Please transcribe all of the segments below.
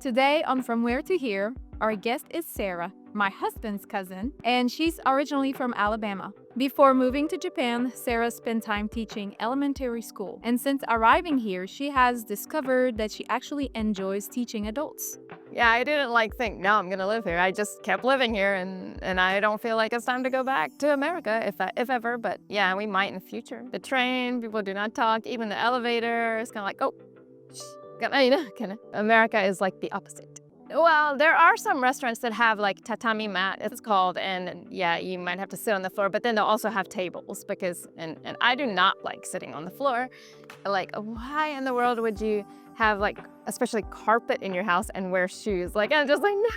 Today on From Where to Here, our guest is Sarah, my husband's cousin, and she's originally from Alabama. Before moving to Japan, Sarah spent time teaching elementary school, and since arriving here, she has discovered that she actually enjoys teaching adults. Yeah, I didn't think, no, I'm gonna live here. I just kept living here, and I don't feel like it's time to go back to America if ever. But yeah, we might in the future. The train, people do not talk. Even the elevator is kind of like, oh, shh, America is like the opposite. Well, there are some restaurants that have like tatami mat, it's called, and yeah, you might have to sit on the floor, but then they'll also have tables because, and I do not like sitting on the floor. Like, why in the world would you have like, especially carpet in your house and wear shoes? Like, I'm just like, no.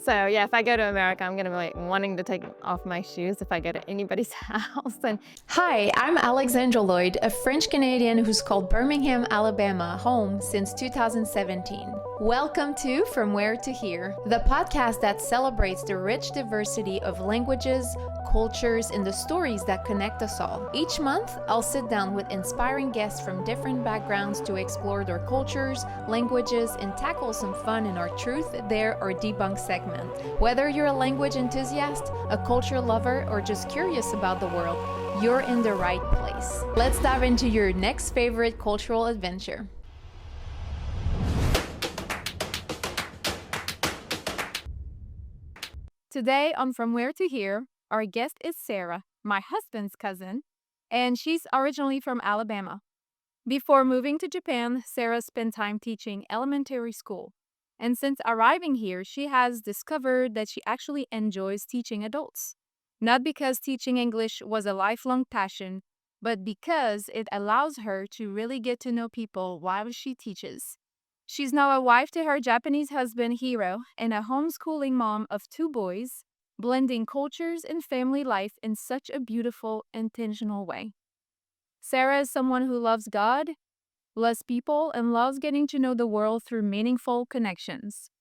So yeah, if I go to America, I'm gonna be like wanting to take off my shoes if I go to anybody's house. And Hi, I'm Alexandra Lloyd, a French Canadian who's called Birmingham, Alabama home since 2017. Welcome to From Where to Here, the podcast that celebrates the rich diversity of languages, cultures, and the stories that connect us all. Each month, I'll sit down with inspiring guests from different backgrounds to explore their cultures, languages, and tackle some fun in our Truth, Dare, or Debunk segment. Whether you're a language enthusiast, a culture lover, or just curious about the world, you're in the right place. Let's dive into your next favorite cultural adventure. Today on From Where to Here, our guest is Sarah, my husband's cousin, and she's originally from Alabama. Before moving to Japan, Sarah spent time teaching elementary school. And since arriving here, she has discovered that she actually enjoys teaching adults. Not because teaching English was a lifelong passion, but because it allows her to really get to know people while she teaches. She's now a wife to her Japanese husband, Hiro, and a homeschooling mom of 2 boys, blending cultures and family life in such a beautiful, intentional way. Sarah is someone who loves God, loves people, and loves getting to know the world through meaningful connections.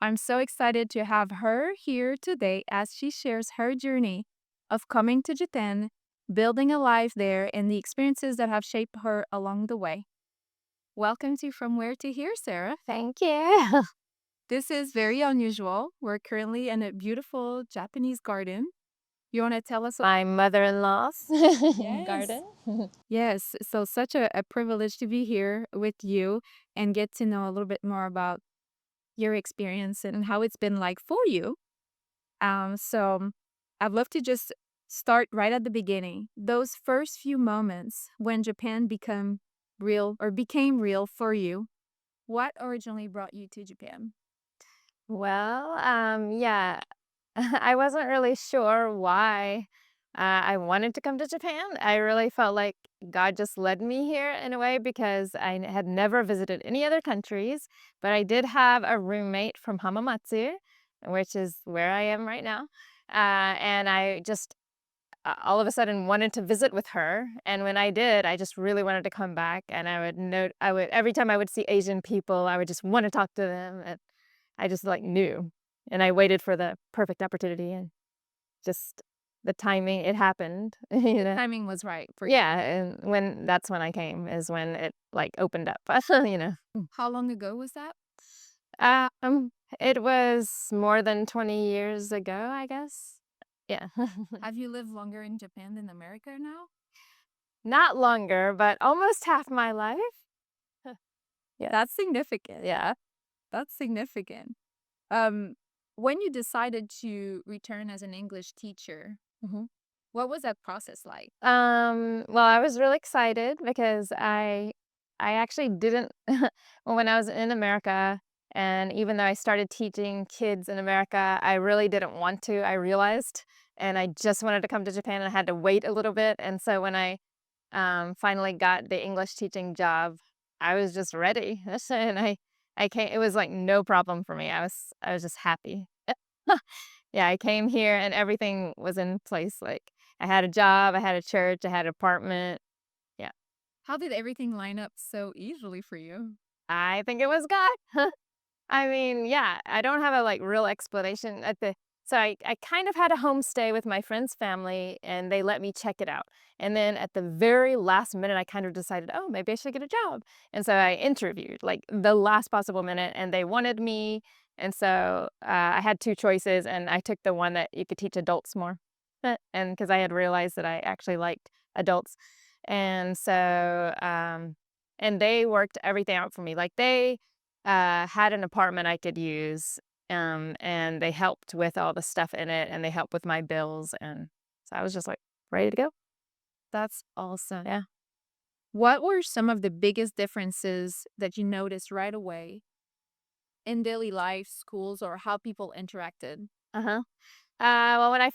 I'm so excited to have her here today as she shares her journey of coming to Japan, building a life there, and the experiences that have shaped her along the way. Welcome to From Where to Here, Sarah. thank you. This is very unusual. We're currently in a beautiful Japanese garden. You want to tell us? My mother-in-law's Yes. garden. Yes, so such a privilege to be here with you and get to know a little bit more about your experience and how it's been like for you. So I'd love to just start right at the beginning. Those first few moments when Japan became real for you. What originally brought you to Japan? Well, yeah, I wasn't really sure why I wanted to come to Japan. I really felt like God just led me here in a way because I had never visited any other countries, but I did have a roommate from Hamamatsu, which is where I am right now. And I just all of a sudden wanted to visit with her. And when I did, I just really wanted to come back. And I would, every time I would see Asian people, I would just want to talk to them. And I just like knew. And I waited for the perfect opportunity and just the timing, it happened, Timing was right for you. Yeah, and that's when I came, is when it like opened up, How long ago was that? It was more than 20 years ago, I guess. Yeah. Have you lived longer in Japan than America now? Not longer, but almost half my life. Yeah. That's significant. Yeah. That's significant. When you decided to return as an English teacher, Mhm. what was that process like? Well, I was really excited because I actually didn't well, when I was in America, and even though I started teaching kids in America, I really didn't want to, I realized, and I just wanted to come to Japan and I had to wait a little bit. And so when I finally got the English teaching job, I was just ready. And I came, it was like no problem for me. I was just happy. Yeah, I came here and everything was in place. Like I had a job, I had a church, I had an apartment. Yeah. How did everything line up so easily for you? I think it was God. I mean, yeah, I don't have a like real explanation. At the So I kind of had a homestay with my friend's family, and they let me check it out. And then at the very last minute, I kind of decided, oh, maybe I should get a job. And so I interviewed like the last possible minute, and they wanted me. And so I had two choices, and I took the one that you could teach adults more. And because I had realized that I actually liked adults. And so, and they worked everything out for me. Like they had an apartment I could use, and they helped with all the stuff in it, and they helped with my bills, and so I was just like ready to go. That's awesome. Yeah. What were some of the biggest differences that you noticed right away in daily life, schools, or how people interacted? Uh-huh. Well, when I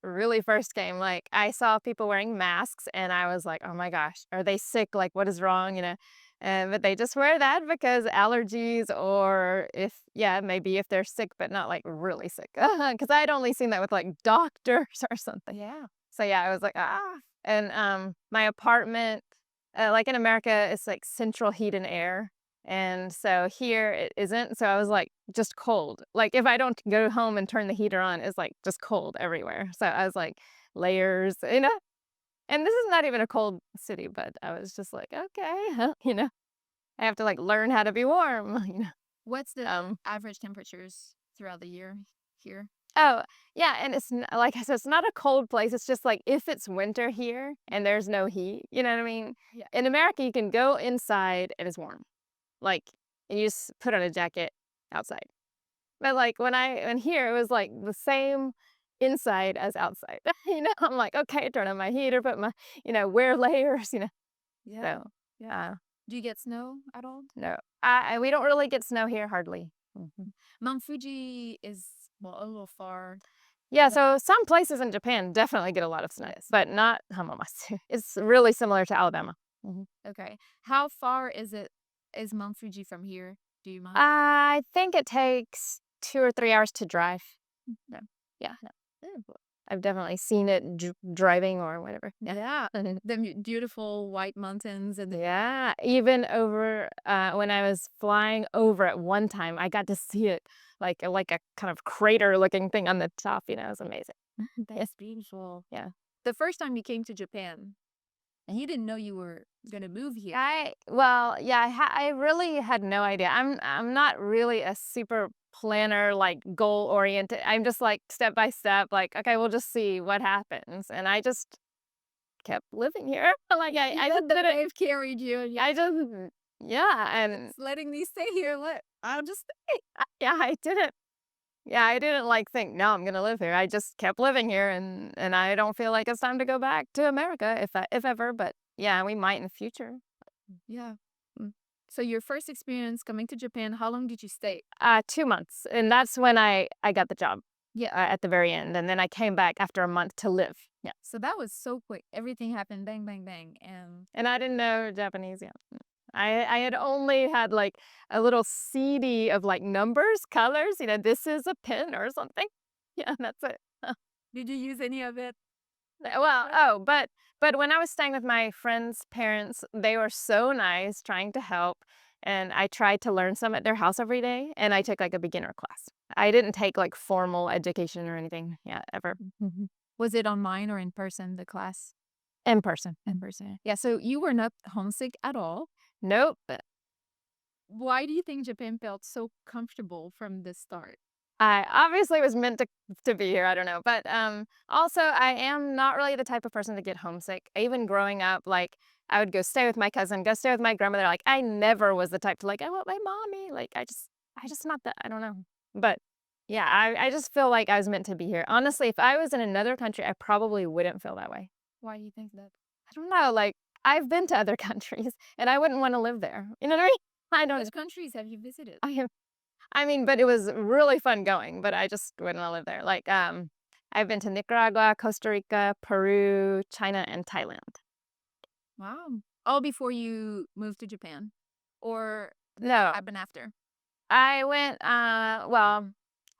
really first came, like I saw people wearing masks, and I was like, "Oh my gosh, are they sick? Like, what is wrong?" But they just wear that because allergies, or if, yeah, maybe if they're sick, but not like really sick. Because I'd only seen that with like doctors or something. Yeah. So yeah, I was like, ah. And my apartment, like in America, it's like central heat and air. And so here it isn't. So I was like just cold. Like if I don't go home and turn the heater on, it's like just cold everywhere. So I was like layers. And this is not even a cold city, but I was just like, okay, I have to like learn how to be warm. What's the Um, average temperatures throughout the year here? Oh, yeah, and like I said, it's not a cold place. It's just like if it's winter here and there's no heat, you know what I mean? Yeah. In America, you can go inside and it's warm. Like, and you just put on a jacket outside. But like when here, it was like the same inside as outside. I'm like, okay, turn on my heater, put wear layers. Yeah. So, Yeah. Do you get snow at all? no, we don't really get snow here hardly. Mhm. Mount Fuji is, well, a little far. Yeah, so some places in Japan definitely get a lot of snow, Yes. but not Hamamatsu. It's really similar to Alabama. Mhm. Okay. How far is Mount Fuji from here? Do you mind? I think it takes 2 or 3 hours to drive. No. Yeah, no. Mm. I've definitely seen it driving or whatever. Yeah. The beautiful white mountains and Yeah, even over when I was flying over at one time, I got to see it like a kind of crater looking thing on the top. It was amazing. that's beautiful. Yeah. The first time you came to Japan and you didn't know you were gonna move here. Well, yeah, I really had no idea. I'm not really a super planner, like goal oriented. I'm just like step by step, like okay, we'll just see what happens, and I just kept living here. Like I Let just the didn't. wave carried you and I just yeah, and just letting me stay here. I'll just stay. yeah, I didn't. Yeah, I didn't like think no, I'm gonna live here. I just kept living here, and I don't feel like it's time to go back to America if ever. But yeah, we might in the future. Yeah. Mm. So your first experience coming to Japan, how long did you stay? 2 months, and that's when I got the job. Yeah. At the very end, and then I came back after a month to live. Yeah, So that was so quick. Everything happened bang, bang, bang. And and I didn't know Japanese yet. I had only had like a little CD of like numbers, colors. This is a pin or something. Yeah, that's it. did you use any of it? Well, oh, but when I was staying with my friend's parents, they were so nice, trying to help, and I tried to learn some at their house every day, and I took like a beginner class. I didn't take like formal education or anything, yeah, ever. Mhm. Was it online or in person, the class? In person. In person. Yeah. So you were not homesick at all. Nope. Why do you think Japan felt so comfortable from the start? I obviously was meant to be here, I don't know. But also I am not really the type of person to get homesick. Even growing up, like I would go stay with my cousin, go stay with my grandmother. Like I never was the type to like, I want my mommy. Like I just not that I don't know. But yeah, I just feel like I was meant to be here. Honestly, if I was in another country, I probably wouldn't feel that way. Why do you think that? I don't know. Like I've been to other countries and I wouldn't want to live there. You know what I mean? I don't Which countries have you visited? I mean, but it was really fun going, but I just wouldn't live there. Like, I've been to Nicaragua, Costa Rica, Peru, China, and Thailand. Wow. All before you moved to Japan? Or No, happened after? I went, well,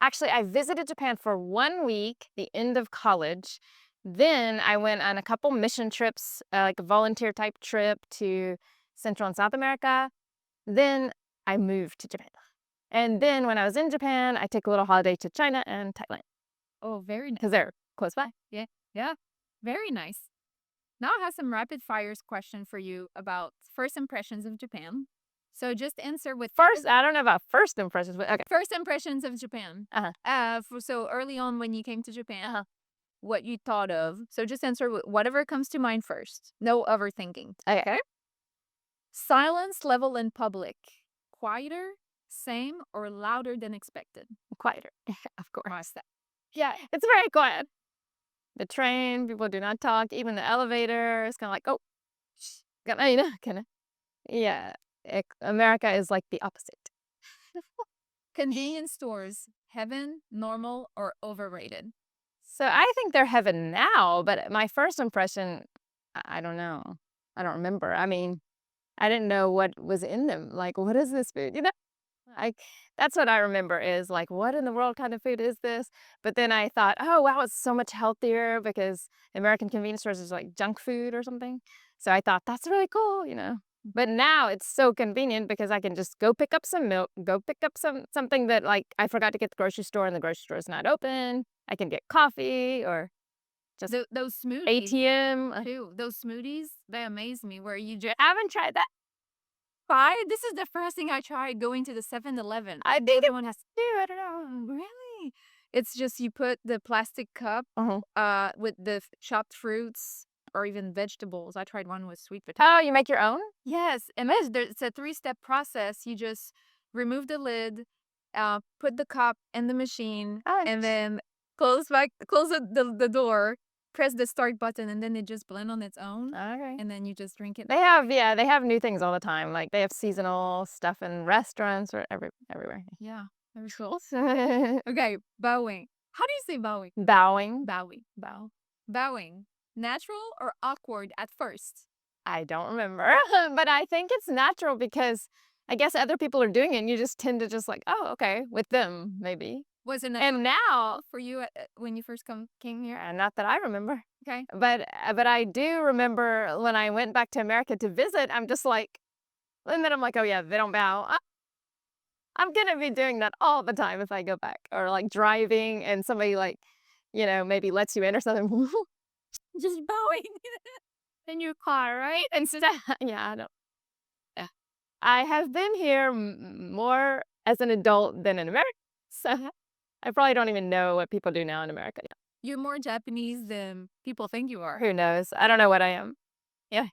actually, I visited Japan for 1 week, the end of college. Then I went on a couple mission trips, like a volunteer type trip to Central and South America. Then I moved to Japan. And then when I was in Japan, I took a little holiday to China and Thailand Oh, very nice. because they're close by. Yeah, very nice. Now I have some rapid fires question for you about first impressions of Japan. So just answer with First, I don't know about first impressions, but okay. first impressions of Japan. So early on when you came to Japan, what you thought of. So just answer whatever comes to mind first. No overthinking. Okay. Silence level in public. Quieter, same, or louder than expected? Quieter, of course. Why's that? Yeah, it's very quiet. The train, people do not talk. Even the elevator is kind of like, oh, kind of. Yeah, America is like the opposite. Convenience stores, heaven, normal, or overrated? So I think they're heaven now, but my first impression, I don't know. I don't remember. I mean, I didn't know what was in them. Like, what is this food? Like that's what I remember is like, what in the world kind of food is this? But then I thought, oh wow, it's so much healthier because American convenience stores is like junk food or something. So I thought that's really cool. But now it's so convenient because I can just go pick up some milk, go pick up something that like I forgot to get at the grocery store and the grocery store is not open. I can get coffee or just Those smoothies ATM. too. Those smoothies, they amaze me. Where you just I haven't tried that. this is the first thing I tried going to the 7-Eleven. I think Everyone has do. I don't know. really. It's just you put the plastic cup with the chopped fruits or even vegetables. I tried one with sweet potato. Oh, you make your own? Yes, and it's a 3-step process. You just remove the lid, put the cup in the machine, Oh, and then close the door, press the start button, and then it just blend on its own. okay. And then you just drink it. They have new things all the time. Like they have seasonal stuff in restaurants or everywhere. Yeah, very cool. Okay, bowing. How do you say bowing? Bowing. Bowing. Natural or awkward at first? I don't remember, but I think it's natural because I guess other people are doing it and you just tend to just like, oh, okay, with them maybe. Was it And now, for you when you first came here? not that I remember, Okay. but I do remember when I went back to America to visit, I'm just like, and then I'm like, oh yeah, they don't bow. I'm gonna be doing that all the time if I go back or like driving and somebody like, maybe lets you in or something. Just bowing. In your car, right? And so yeah, I don't. Yeah. I have been here more as an adult than in America, so I probably don't even know what people do now in America. Yeah. You're more Japanese than people think you are. Who knows? I don't know what I am. Yeah.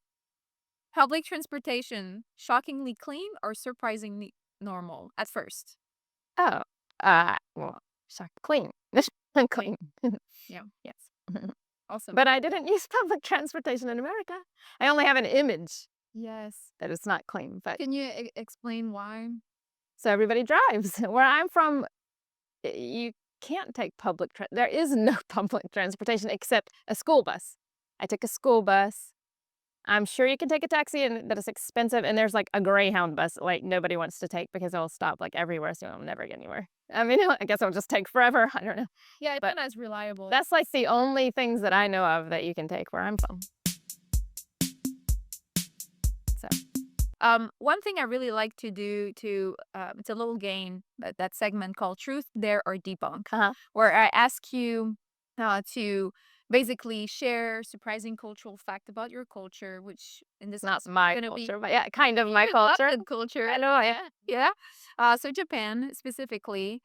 Public transportation, shockingly clean or surprisingly normal at first? Oh, well, sorry, clean. Clean. Yeah. Yes. Awesome. But I didn't use public transportation in America. I only have an image yes. that it's not clean. But Can you explain why? so everybody drives. Where I'm from, you can't take there is no public transportation except a school bus. I took a school bus. I'm sure you can take a taxi and that is expensive. And there's like a Greyhound bus like nobody wants to take because it'll stop like everywhere, so I'll never get anywhere. I mean, I guess it'll just take forever. I don't know. Yeah, it's But not as reliable. That's like the only things that I know of that you can take where I'm from. One thing I really like to do it's a little game, that segment called Truth, Dare, or Debunk, where I ask you to basically share surprising cultural fact about your culture, which in this Not my gonna be culture, but yeah, kind of my culture. culture. I know, yeah. Yeah. So Japan specifically,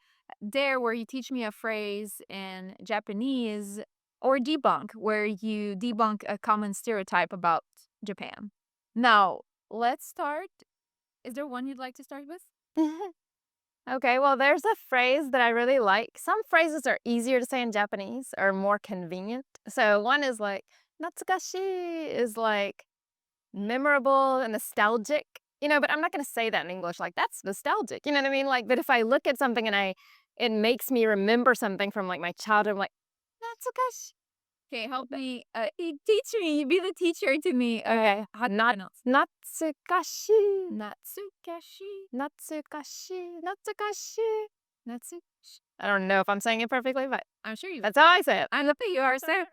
Dare, where you teach me a phrase in Japanese, or Debunk, where you debunk a common stereotype about Japan. Now, let's start. Is there one you'd like to start with? Okay, well, there's a phrase that I really like. Some phrases are easier to say in Japanese or more convenient. So one is like, natsukashi is like memorable and nostalgic, but I'm not going to say that in English. Like, that's nostalgic. You know what I mean? Like, but if I look at something and it makes me remember something from like my childhood, I'm like, natsukashi. Okay, help me. Teach me. Be the teacher to me. Okay, How to pronounce? natsukashi. Natsukashi. I don't know if I'm saying it perfectly, but I'm sure you. that's how I say it. I love that you are, Sarah.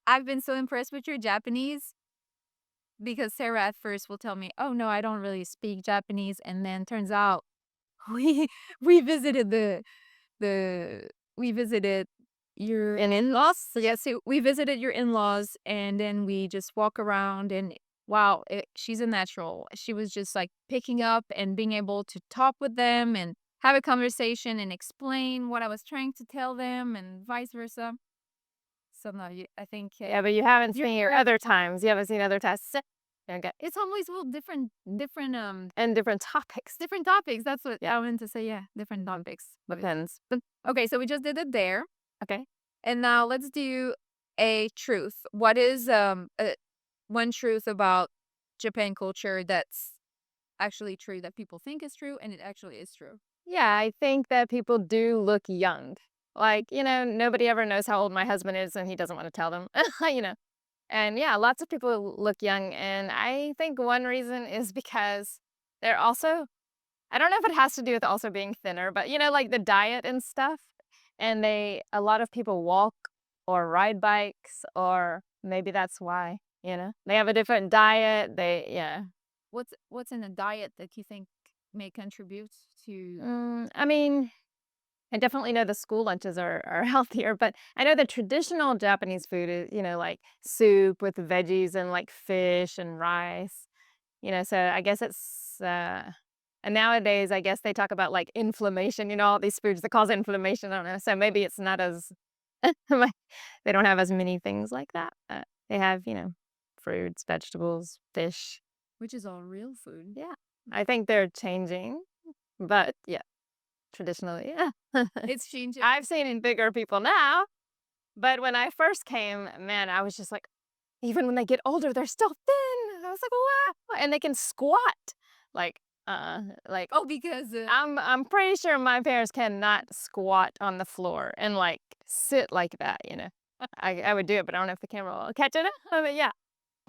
I've been so impressed with your Japanese because Sarah at first will tell me, "Oh no, I don't really speak Japanese," and then turns out we we visited the we visited your in-laws. So yeah, so we visited your in-laws, and then we just walk around, and wow, she's a natural. She was just like picking up and being able to talk with them and have a conversation and explain what I was trying to tell them and vice versa. So no, I think Yeah, but you haven't you're seen her correct. other times. You haven't seen other tests. Okay. It's always well different And different topics. different topics. That's what I wanted to say. Yeah, different topics. Depends. But okay, so we just did it there. Okay. And now let's do a truth. What is one truth about Japan culture that's actually true that people think is true and it actually is true? Yeah, I think that people do look young. Like, nobody ever knows how old my husband is and he doesn't want to tell them, you know. And yeah, lots of people look young. And I think one reason is because they're also, I don't know if it has to do with also being thinner, but like the diet and stuff. And a lot of people walk or ride bikes, or maybe that's why, they have a different diet. Yeah. What's in a diet that you think may contribute to I mean, I definitely know the school lunches are healthier, but I know the traditional Japanese food is, like soup with veggies and like fish and rice, so I guess and nowadays, I guess they talk about like inflammation, all these foods that cause inflammation. I don't know. So maybe it's not as, like, they don't have as many things like that. They have, fruits, vegetables, fish. which is all real food. Yeah. I think they're changing, but yeah, traditionally, yeah. It's changing. I've seen bigger people now, but when I first came, man, I was just like, even when they get older, they're still thin. I was like, wow, and they can squat, like, like Oh, because I'm pretty sure my parents cannot squat on the floor and like sit like that. I would do it, but I don't know if the camera will catch it. But yeah.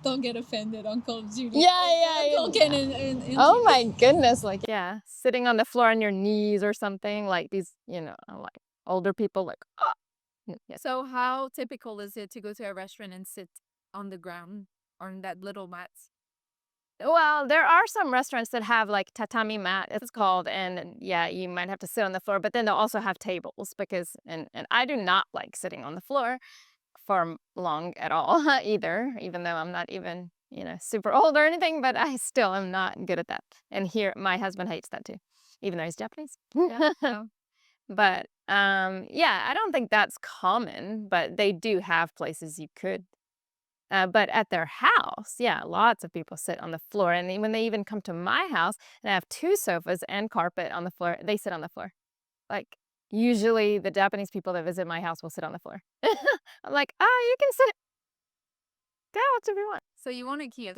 Don't get offended, Uncle Judy. Yeah. Uncle Ken and Oh my goodness, like, yeah, sitting on the floor on your knees or something, like these, like older people, like, oh. Yeah. So how typical is it to go to a restaurant and sit on the ground or on that little mats? Well, there are some restaurants that have like tatami mat, it's called, and yeah, you might have to sit on the floor, but then they'll also have tables because, and I do not like sitting on the floor for long at all either, even though I'm not even, super old or anything, but I still am not good at that. And here, my husband hates that too, even though he's Japanese. Yeah. Oh. But yeah, I don't think that's common, but they do have places you could. But at their house, yeah, lots of people sit on the floor. And when they even come to my house and I have two sofas and carpet on the floor, they sit on the floor. Like, usually the Japanese people that visit my house will sit on the floor. I'm like, oh, you can sit down whatever you want. So you want to keep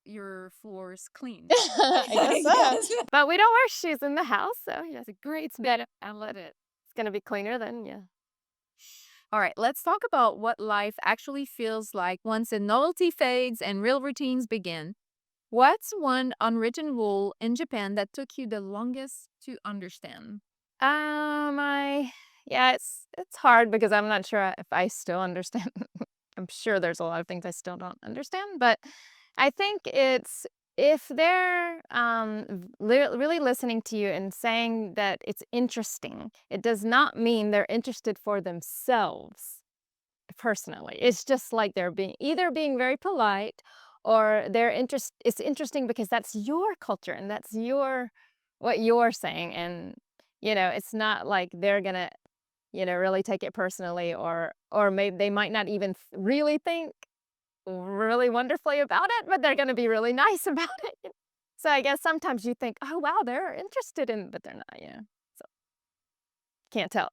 your floors clean. I guess so. But we don't wear shoes in the house, so yeah, That's a great better. I let it. it's gonna be cleaner then, yeah. All right, let's talk about what life actually feels like once the novelty fades and real routines begin. What's one unwritten rule in Japan that took you the longest to understand? Yeah, it's hard because I'm not sure if I still understand. I'm sure there's a lot of things I still don't understand, but I think it's if they're really listening to you and saying that it's interesting, it does not mean they're interested for themselves personally. It's just like they're being very polite, or it's interesting because that's your culture and that's what you're saying. And it's not like they're gonna really take it personally, or maybe they might not even really think really wonderfully about it, but they're gonna be really nice about it. So I guess sometimes you think, oh wow, they're interested in, but they're not. So can't tell.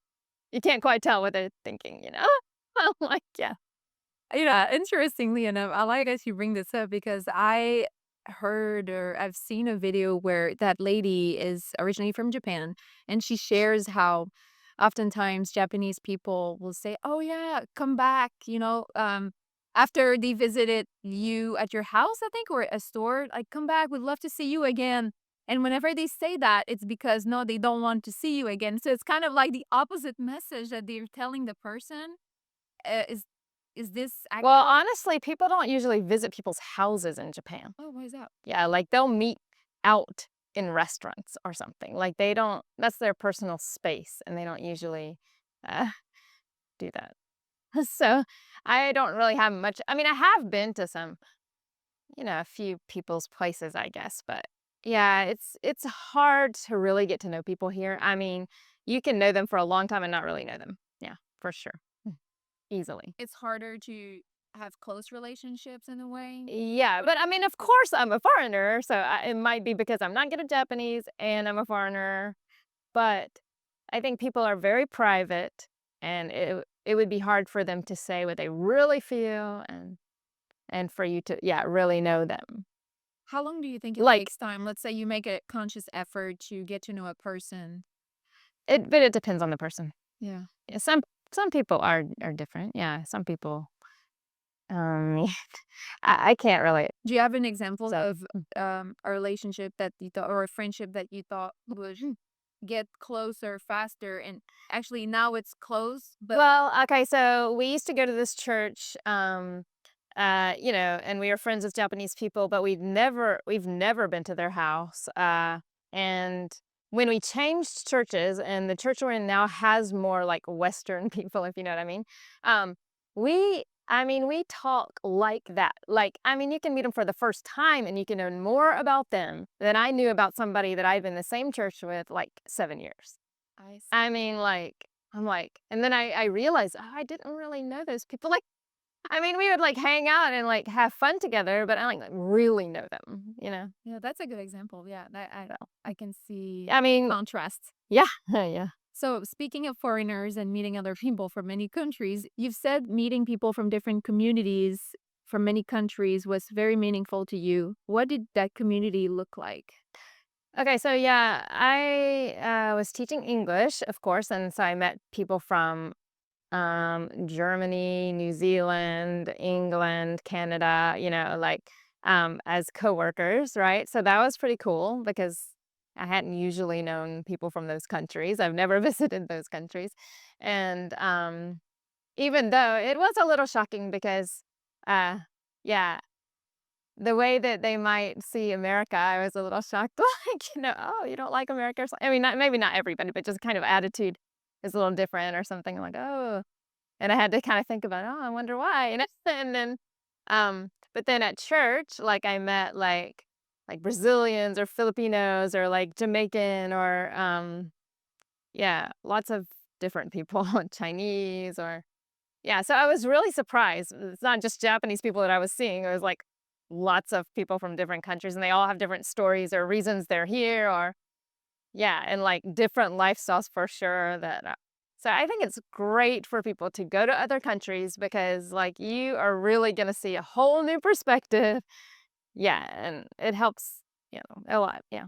You can't quite tell what they're thinking. I'm like, yeah. Yeah, interestingly enough, I like as you bring this up because I heard or I've seen a video where that lady is originally from Japan and she shares how oftentimes Japanese people will say, "Oh yeah, come back," after they visited you at your house, I think, or a store, like, "Come back, we'd love to see you again." And whenever they say that, it's because no, they don't want to see you again. So it's kind of like the opposite message that they're telling the person. Uh, is is this Well, accurate? honestly, people don't usually visit people's houses in Japan. Oh, why is that? Yeah, like they'll meet out in restaurants or something. Like they don't, that's their personal space and they don't usually do that. So I don't really have much. I mean, I have been to some, a few people's places, I guess, but yeah, it's hard to really get to know people here. I mean, you can know them for a long time and not really know them. Yeah, for sure. Easily. It's harder to have close relationships in a way. Yeah, but I mean, of course, I'm a foreigner, so it might be because I'm not good at Japanese and I'm a foreigner, but I think people are very private, and it would be hard for them to say what they really feel, and for you to, yeah, really know them. How long do you think it Like takes time? Let's say you make a conscious effort to get to know a person. but it depends on the person. Yeah. Yeah, some people are different. Yeah, some people. I can't really. Do you have an example So of a relationship that you thought, or a friendship that you thought would get closer faster, and actually now it's close, but well, okay, so we used to go to this church, and we were friends with Japanese people, but we've never been to their house. And when we changed churches, and the church we're in now has more like Western people, if you know what I mean. We, I mean, we talk like that. Like, I mean, you can meet them for the first time, and you can know more about them than I knew about somebody that I've been in the same church with like 7 years. I see. I mean, like, I'm like, and then I realized, oh, I didn't really know those people. Like, I mean, we would like hang out and like have fun together, but I like really know them. Yeah, that's a good example. Yeah, that So, I can see I mean, contrast. yeah, yeah. So, speaking of foreigners and meeting other people from many countries, you've said meeting people from different communities from many countries was very meaningful to you. What did that community look like? Okay, so yeah, I was teaching English, of course, and so I met people from Germany, New Zealand, England, Canada, like as coworkers, right? So that was pretty cool because I hadn't usually known people from those countries. I've never visited those countries. And even though it was a little shocking because uh yeah, the way that they might see America, I was a little shocked. Like, oh, you don't like America or something. I mean, maybe not everybody, but just kind of attitude is a little different or something. I'm like, oh, and I had to kind of think about, oh, I wonder why. And then, but then at church, like I met like Brazilians or Filipinos or like Jamaican or yeah, lots of different people, Chinese or yeah. So I was really surprised. It's not just Japanese people that I was seeing. It was like lots of people from different countries, and they all have different stories or reasons they're here, or yeah, and like different lifestyles for sure. So I think it's great for people to go to other countries because like you are really going to see a whole new perspective. Yeah, and it helps, a lot. Yeah.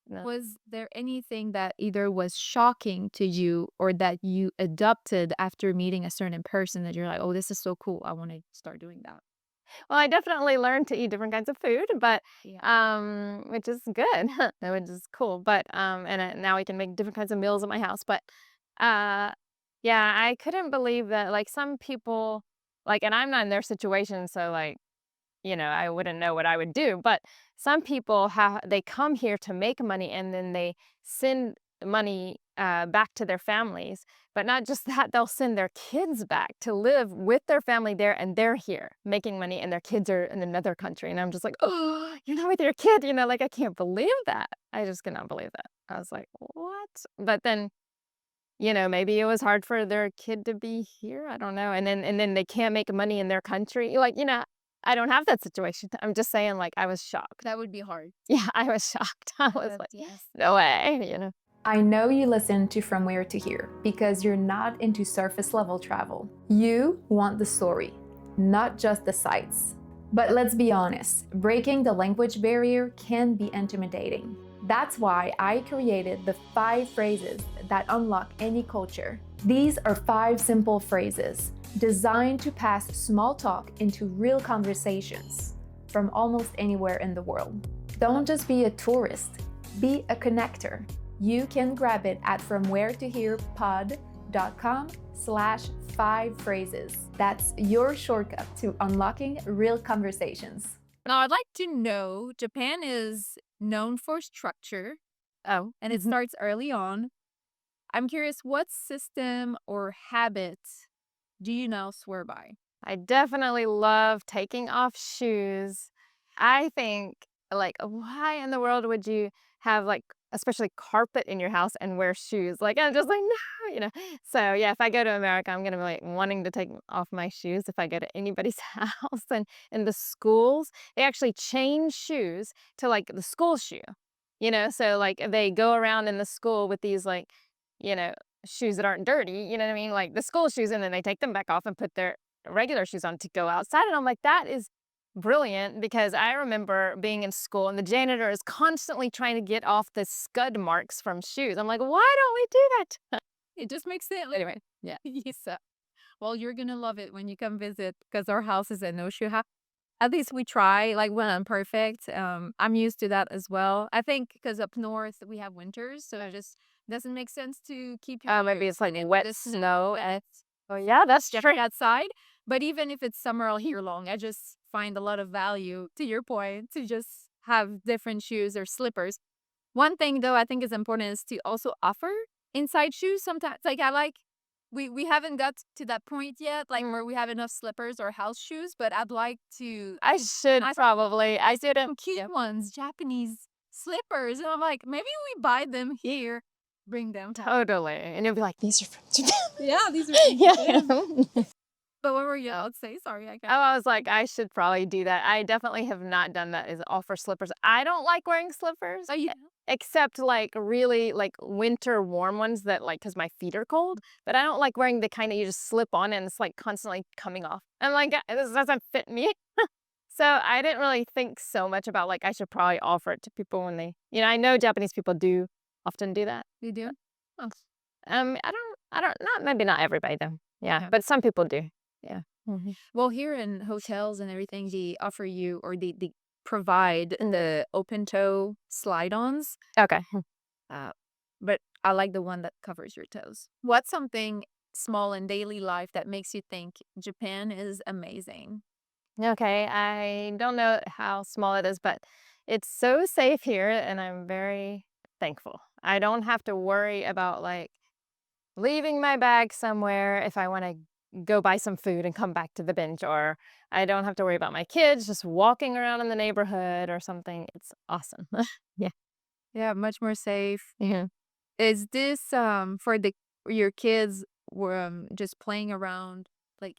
No. Was there anything that either was shocking to you or that you adopted after meeting a certain person that you're like, oh, this is so cool. I want to start doing that? Well, I definitely learned to eat different kinds of food, but Yeah. which is good, which is cool. But and now we can make different kinds of meals at my house. But uh, yeah, I couldn't believe that like some people like, and I'm not in their situation, so like I wouldn't know what I would do. But some people they come here to make money and then they send money back to their families. But not just that, they'll send their kids back to live with their family there, and they're here making money, and their kids are in another country. And I'm just like, oh, you're not with your kid, like I can't believe that. I just cannot believe that. I was like, what? But then maybe it was hard for their kid to be here. I don't know. And then they can't make money in their country. Like, I don't have that situation. I'm just saying, like, I was shocked. That would be hard. Yeah, I was shocked. I was like, Yes. no way. I know you listen to From Where to Here because you're not into surface level travel. You want the story, not just the sights. But let's be honest, breaking the language barrier can be intimidating. That's why I created the 5 phrases that unlock any culture. These are 5 simple phrases designed to pass small talk into real conversations from almost anywhere in the world. Don't just be a tourist, be a connector. You can grab it at fromwheretoherepod.com/5 phrases. That's your shortcut to unlocking real conversations. Now, I'd like to know, Japan is known for structure, Oh, and it starts early on. I'm curious, what system or habit do you now swear by? I definitely love taking off shoes. I think, like, why in the world would you have, like, especially carpet in your house and wear shoes? Like, I'm just like, no. So, yeah, if I go to America, I'm gonna be like wanting to take off my shoes if I go to anybody's house. And in the schools, they actually change shoes to like the school shoe. So like they go around in the school with these like, you know, shoes that aren't dirty, you know what I mean? Like the school shoes, and then they take them back off and put their regular shoes on to go outside. And I'm like, that is brilliant, because I remember being in school and the janitor is constantly trying to get off the scud marks from shoes. I'm like, why don't we do that? It just makes sense. Anyway, yeah. Yes. Well, you're gonna love it when you come visit because our house is a no-shoe house. At least we try. Like when I'm perfect, I'm used to that as well. I think because up north we have winters, so it just doesn't make sense to keep your Maybe it's like wet this snow. And oh, yeah, that's true. Jeffrey outside. But even if it's summer all year long, I just find a lot of value, to your point, to just have different shoes or slippers. One thing though I think is important is to also offer inside shoes sometimes. Like I like we haven't got to that point yet, like where we have enough slippers or house shoes, but I'd like to I should probably. I did some cute ones, Japanese slippers. And I'm like, maybe we buy them here, bring them home. Totally. And you'll be like, these are from Japan. Yeah, these are Yeah. But what were you I'd say? Sorry, I Oh, got I was like, I should probably do that. I definitely have not done that, is offer slippers. I don't like wearing slippers. Oh, you Except like really like winter warm ones that like, because my feet are cold, but I don't like wearing the kind that you just slip on and it's like constantly coming off. I'm like, this doesn't fit me. So I didn't really think so much about like I should probably offer it to people when they, I know Japanese people do often do that. you do? Oh. Maybe not everybody though. Yeah, Yeah. but some people do. Yeah. Well, here in hotels and everything, they offer you or they provide the open toe slide-ons. Okay. But I like the one that covers your toes. What's something small in daily life that makes you think Japan is amazing? Okay, I don't know how small it is, but it's so safe here and I'm very thankful. I don't have to worry about like leaving my bag somewhere if I want to go buy some food and come back to the bench, or I don't have to worry about my kids just walking around in the neighborhood or something. It's awesome. Yeah. Yeah, much more safe. Yeah. Is this for your kids were just playing around? Like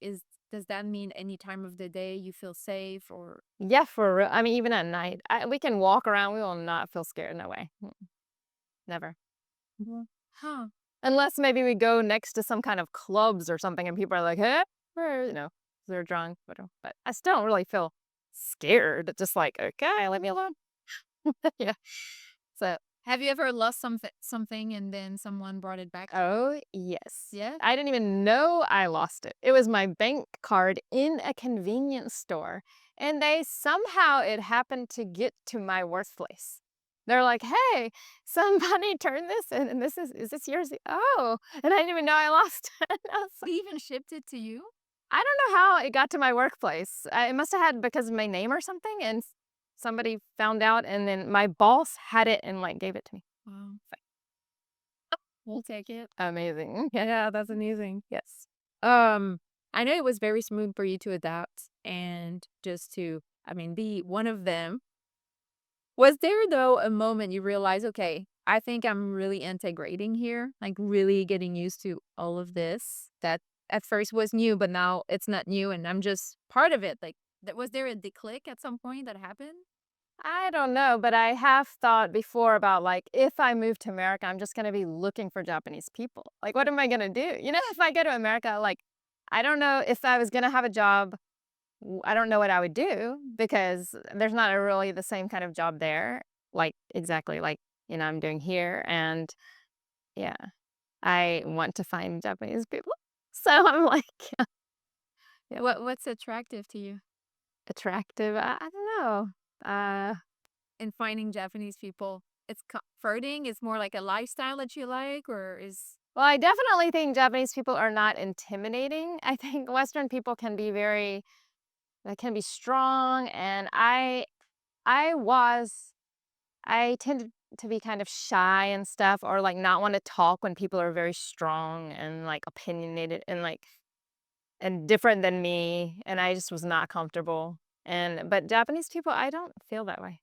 does that mean any time of the day you feel safe or Yeah, for real. I mean, even at night, we can walk around. We will not feel scared. No way. Never. huh? Unless maybe we go next to some kind of clubs or something and people are like, hey, they're drunk, whatever. But I still don't really feel scared. Just like, okay, let me alone. Yeah. So, Have you ever lost something and then someone brought it back? oh, yes. Yeah. I didn't even know I lost it. It was my bank card in a convenience store. And somehow it happened to get to my workplace. They're like, hey, somebody turned this in, and is this yours? Oh, and I didn't even know I lost it. I was They even shipped it to you? I don't know how it got to my workplace. It must have had because of my name or something, and somebody found out, and then my boss had it and like gave it to me. Wow. We'll take it. Amazing. Yeah, that's amazing. Yes. I know it was very smooth for you to adapt and just to, I mean, be one of them. Was there though a moment you realized, okay, I think I'm really integrating here, like really getting used to all of this that at first was new, but now it's not new and I'm just part of it. Like, was there a declick at some point that happened? I don't know, but I have thought before about like if I move to America, I'm just gonna be looking for Japanese people. Like, what am I gonna do? If I go to America, like, I don't know if I was gonna have a job. I don't know what I would do because there's not really the same kind of job there, like exactly like I'm doing here. And yeah, I want to find Japanese people, so I'm like Yeah. What's attractive to you attractive. I don't know. in finding Japanese people? It's comforting. It's more like a lifestyle that you like, or is Well, I definitely think Japanese people are not intimidating. I think Western people can be they can be strong, and I was I tend to be kind of shy and stuff, or like not want to talk when people are very strong and like opinionated and like and different than me, and I just was not comfortable. And but Japanese people, I don't feel that way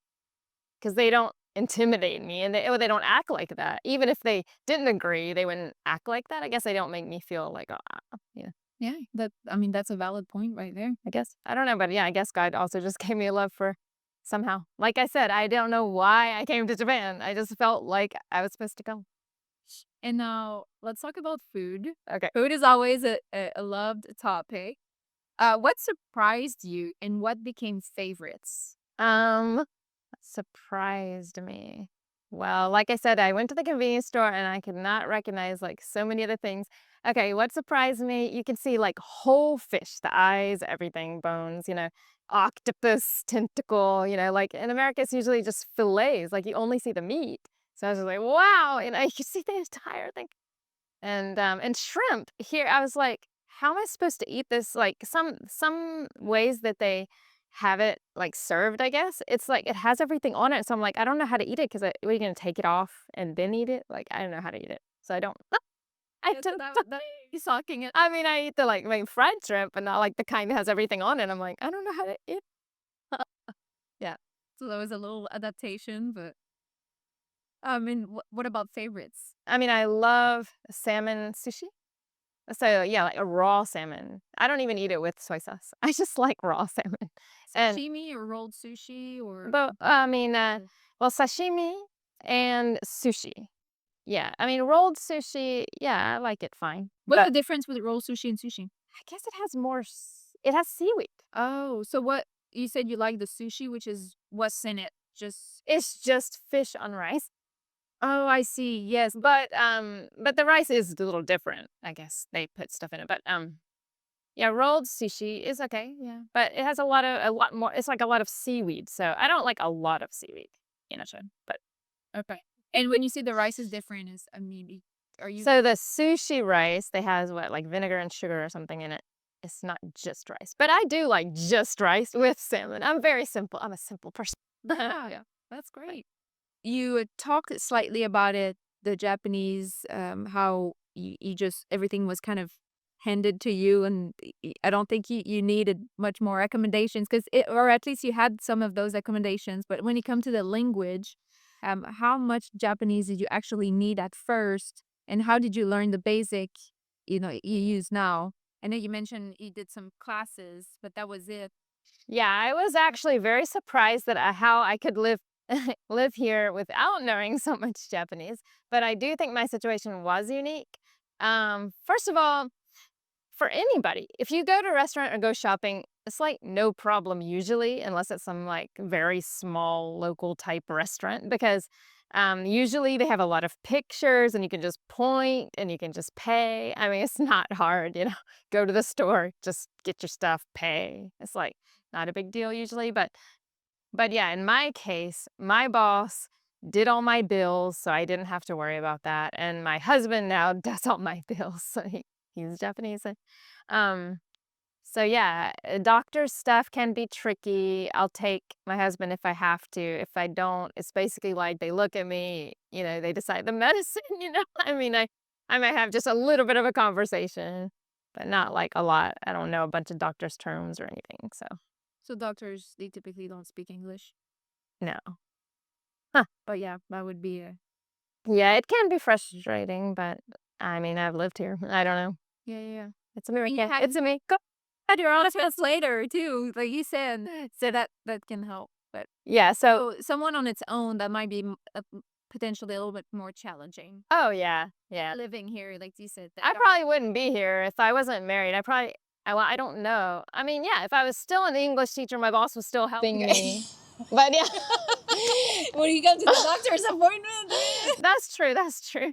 because they don't intimidate me, and they don't act like that. Even if they didn't agree, they wouldn't act like that. I guess they don't make me feel like, you know, Yeah, I mean, that's a valid point right there. I guess I don't know, but yeah, I guess God also just gave me a love for somehow. Like I said, I don't know why I came to Japan. I just felt like I was supposed to go. And now let's talk about food. Okay. Food is always a loved topic. What surprised you and what became favorites? Surprised me. Well, like I said, I went to the convenience store and I could not recognize like so many other things. Okay, what surprised me, you can see like whole fish, the eyes, everything, bones, octopus, tentacle, like in America it's usually just fillets, like you only see the meat. So I was just like, wow, and I could see the entire thing. And shrimp here, I was like, how am I supposed to eat this? Like some ways that they have it like served, I guess. It's like it has everything on it. So I'm like, I don't know how to eat it because we're gonna take it off and then eat it. Like I don't know how to eat it. So I don't I Yes, don't that you sucking it. I mean I eat the like fried shrimp, but not like the kind that has everything on it. I'm like, I don't know how to eat. Yeah. So that was a little adaptation, but I mean, what about favorites? I mean I love salmon sushi. So yeah, like a raw salmon. I don't even eat it with soy sauce. I just like raw salmon. And Sashimi or rolled sushi or but I mean, well, sashimi and sushi. Yeah, I mean rolled sushi. Yeah, I like it fine. what's the But difference with rolled sushi and sushi? I guess it has more. It has seaweed. Oh, so what you said you like the sushi, which is what's in it? Just It's just fish on rice. oh, I see. Yes. But the rice is a little different. I guess they put stuff in it. But yeah, rolled sushi is okay. Yeah, but it has a lot more. It's like a lot of seaweed. So I don't like a lot of seaweed. So, but Okay. And when you say the rice is different, is I mean, are you so the sushi rice, they has what like vinegar and sugar or something in it. It's not just rice, but I do like just rice with salmon. I'm very simple. I'm a simple person. yeah, that's great. You talked slightly about it, the Japanese, how you just everything was kind of handed to you, and I don't think you needed much more recommendations because or at least you had some of those recommendations. But when it comes to the language, how much Japanese did you actually need at first, and how did you learn the basic, you use now? I know you mentioned you did some classes, but that was it. Yeah, I was actually very surprised that how I could live live here without knowing so much Japanese. But I do think my situation was unique. First of all, for anybody, if you go to a restaurant or go shopping, it's like no problem usually, unless it's some like very small local type restaurant, because usually they have a lot of pictures and you can just point and you can just pay. I mean, it's not hard, go to the store, just get your stuff, pay. It's like not a big deal usually, but yeah, in my case, my boss did all my bills, so I didn't have to worry about that. And my husband now does all my bills, so he's Japanese. Um, so yeah, doctor stuff can be tricky. I'll take my husband if I have to. If I don't, it's basically like they look at me, they decide the medicine, I mean, I might have just a little bit of a conversation, but not like a lot. I don't know a bunch of doctor's terms or anything, so So doctors, they typically don't speak English. no. But yeah, that would be a Yeah, it can be frustrating, but I mean, I've lived here. I don't know. yeah, yeah, yeah. It's America. You had- It's America. Had your own translator too, like you said, so that can help. But Yeah, so, so someone on its own that might be potentially a little bit more challenging. oh yeah, yeah. Living here, like you said, I probably wouldn't be here if I wasn't married. Well, I don't know. I mean, yeah, if I was still an English teacher, my boss was still helping me. But yeah. When you come to the doctor's appointment. That's true. That's true.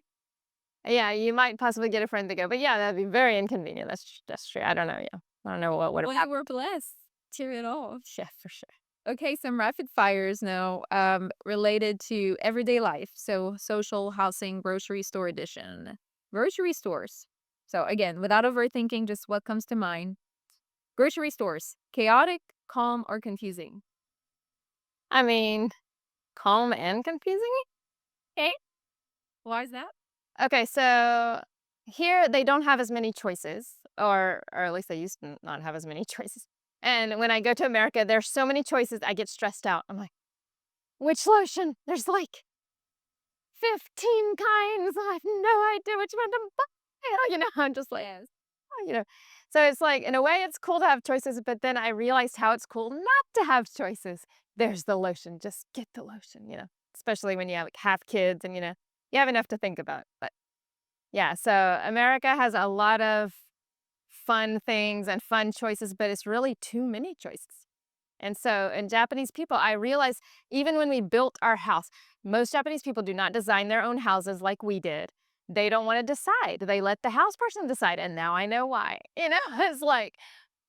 Yeah, you might possibly get a friend to go, but yeah, that'd be very inconvenient. That's true. I don't know. Yeah, I don't know what would have well, you were blessed. Cheer it off. Yeah, for sure. Okay, some rapid fires now, related to everyday life. So social, housing, grocery store edition. Grocery stores. So again, without overthinking, just what comes to mind. Grocery stores, chaotic, calm, or confusing? I mean, calm and confusing. Okay. Why is that? Okay, so here they don't have as many choices, or at least they used to not have as many choices. And when I go to America, there's so many choices, I get stressed out. I'm like, which lotion? There's like 15 kinds. I have no idea which one to buy. I'm just like, Yes. oh, So it's like, in a way, it's cool to have choices, but then I realized how it's cool not to have choices. There's the lotion. Just get the lotion. Especially when you have kids and, you have enough to think about. But yeah, so America has a lot of fun things and fun choices, but it's really too many choices. And so, in Japanese people, I realized even when we built our house, most Japanese people do not design their own houses like we did. They don't want to decide. They let the house person decide. And now I know why. It's like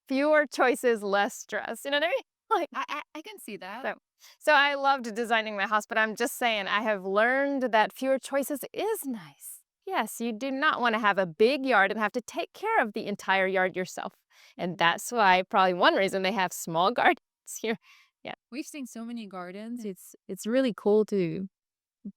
fewer choices, less stress. You know what I mean? Like, I can see that. so I loved designing my house, but I'm just saying I have learned that fewer choices is nice. Yes, you do not want to have a big yard and have to take care of the entire yard yourself. And that's why probably one reason they have small gardens here. Yeah. We've seen so many gardens. It's really cool to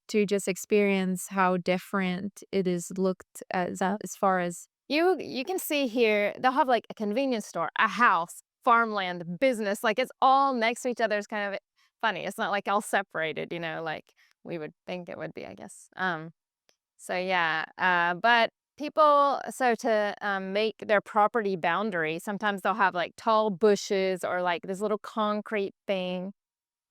just experience how different it is looked as far as You can see here, they'll have like a convenience store, a house, farmland, business, like it's all next to each other. It's kind of funny. It's not like all separated, like we would think it would be, I guess. So yeah, but people, so to make their property boundary, sometimes they'll have like tall bushes or like this little concrete thing,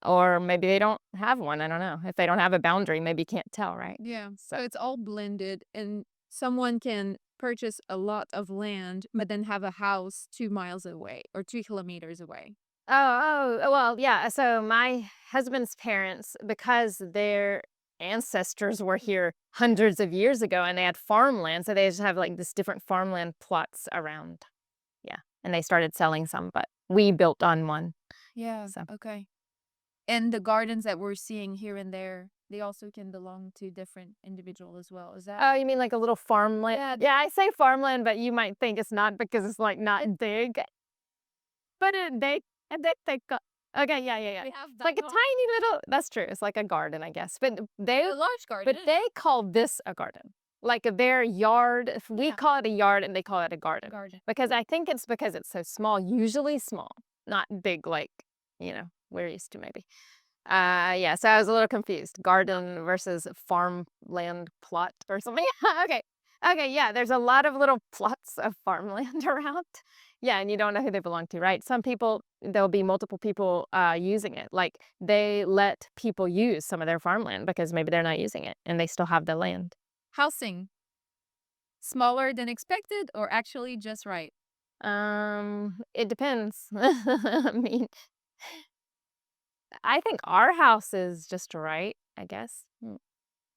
or maybe they don't have one. I don't know. If they don't have a boundary, maybe you can't tell, right? yeah. So it's all blended, and someone can purchase a lot of land, but then have a house 2 miles away or 2 kilometers away. Well, yeah. So my husband's parents, because their ancestors were here hundreds of years ago and they had farmland, so they just have like this different farmland plots around. Yeah. And they started selling some, but we built on one. Yeah. So. Okay. And the gardens that we're seeing here and there, they also can belong to different individual as well. Is that? Oh, you mean like a little farmland? Yeah, I say farmland, but you might think it's not because it's like not big. But they okay, yeah. We have It's like a tiny little. That's true. It's like a garden, I guess. But they a large garden. But they call this a garden. Like their yard, if we call it a yard and they call it a garden. Because I think it's because it's so small, usually small, not big like, we're used to maybe. Yeah, so I was a little confused. Garden versus farmland plot or something. Okay. Okay, yeah, there's a lot of little plots of farmland around. Yeah, and you don't know who they belong to, right? Some people, there'll be multiple people using it. Like they let people use some of their farmland because maybe they're not using it and they still have the land. Housing. Smaller than expected or actually just right? It depends. I mean, I think our house is just right, I guess.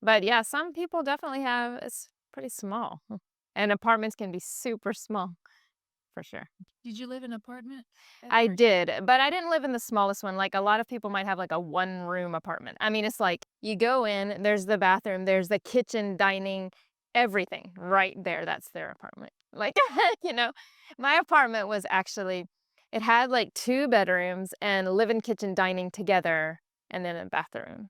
But yeah, some people definitely have, it's pretty small. And apartments can be super small, for sure. Did you live in an apartment? I did, but I didn't live in the smallest one. Like a lot of people might have like a one-room apartment. I mean, it's like you go in, there's the bathroom, there's the kitchen, dining, everything right there. That's their apartment. Like, my apartment was actually, it had like 2 bedrooms and live-in, kitchen, dining together, and then a bathroom.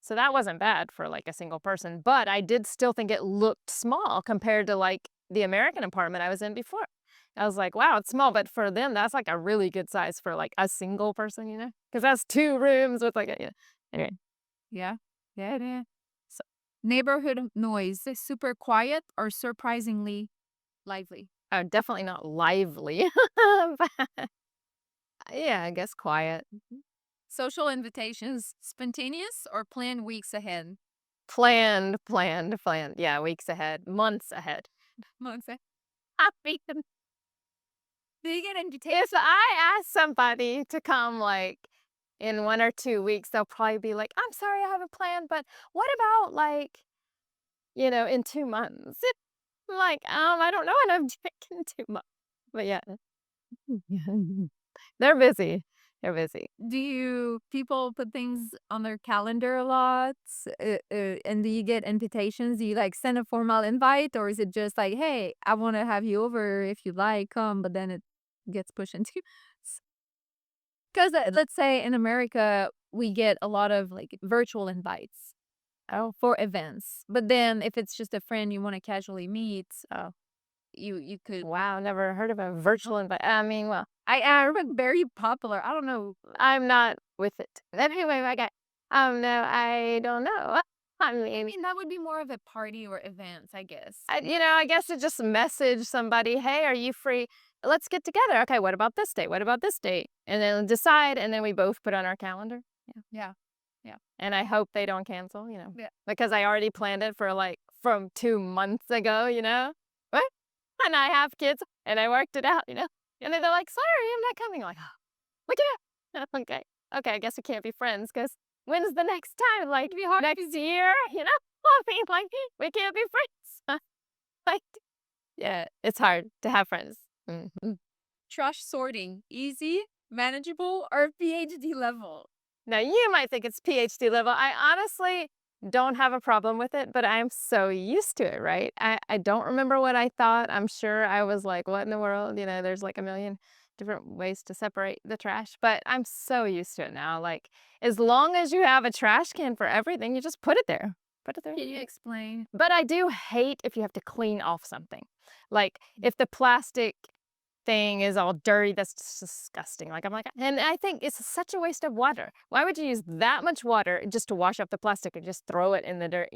So that wasn't bad for like a single person, but I did still think it looked small compared to like the American apartment I was in before. I was like, wow, it's small, but for them, that's like a really good size for like a single person, because that's 2 rooms with like anyway. Yeah. So, neighborhood noise, super quiet or surprisingly lively? Definitely not lively. But, yeah, I guess quiet. Social invitations, spontaneous or planned weeks ahead? Planned. Yeah, weeks ahead, months ahead. Months ahead. Do you get invitations? If I ask somebody to come like in 1 or 2 weeks, they'll probably be like, I'm sorry, I have a plan, but what about like, in 2 months? Like, I don't know what I'm doing in 2 months. But yeah. They're busy. Do people put things on their calendar a lot? And do you get invitations? Do you like send a formal invite, or is it just like, hey, I want to have you over if you like, come, but then it gets pushed into? Because let's say in America, we get a lot of like virtual invites for events. But then if it's just a friend you want to casually meet, you could. Wow, never heard of a virtual invite. I mean, well, I remember very popular. I don't know. I'm not with it. Anyway, I got, no, I don't know. I mean, That would be more of a party or events, I guess. I guess to just message somebody, hey, are you free? Let's get together. Okay, what about this date? What about this date? And then decide, and then we both put on our calendar. Yeah. And I hope they don't cancel, Yeah. because I already planned it for like from 2 months ago, What? And I have kids, and I worked it out, And they're like, sorry, I'm not coming. I'm like, oh, look at that. Okay. Okay, I guess we can't be friends because when's the next time? Like, next year, I mean, like, we can't be friends. Like, yeah, it's hard to have friends. Mhm. Trash sorting, easy, manageable, or PhD level? Now, you might think it's PhD level. I honestly don't have a problem with it, but I'm so used to it, right? I don't remember what I thought. I'm sure I was like, what in the world? There's like a million different ways to separate the trash, but I'm so used to it now. Like, as long as you have a trash can for everything, you just put it there. Put it there. Can you explain? But I do hate if you have to clean off something. Like, if the plastic thing is all dirty, that's just disgusting. Like, I'm like, and I think it's such a waste of water. Why would you use that much water just to wash up the plastic and just throw it in the dirt,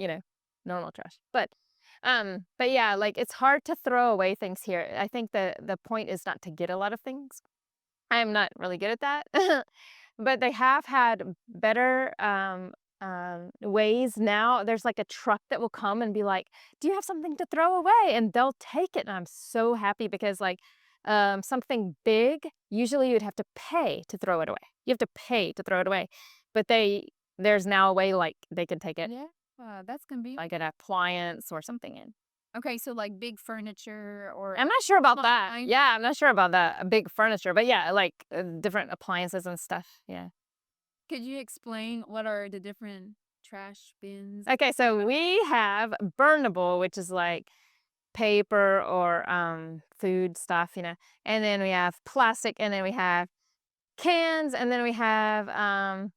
normal trash? But yeah, like, it's hard to throw away things here. I think the point is not to get a lot of things. I'm not really good at that. But they have had better ways now. There's like a truck that will come and be like, do you have something to throw away? And they'll take it. And I'm so happy because, like, something big, usually you'd have to pay to throw it away. You have to pay to throw it away. But there's now a way, like, they can take it, Yeah, that's convenient. like an appliance or something in. Okay, so like big furniture or I'm not sure about Small that. line. Yeah, I'm not sure about that. Big furniture, but yeah, like different appliances and stuff. Yeah. could you explain what are the different trash bins? Okay, so we have burnable, which is like paper or food stuff, and then we have plastic, and then we have cans, and then we have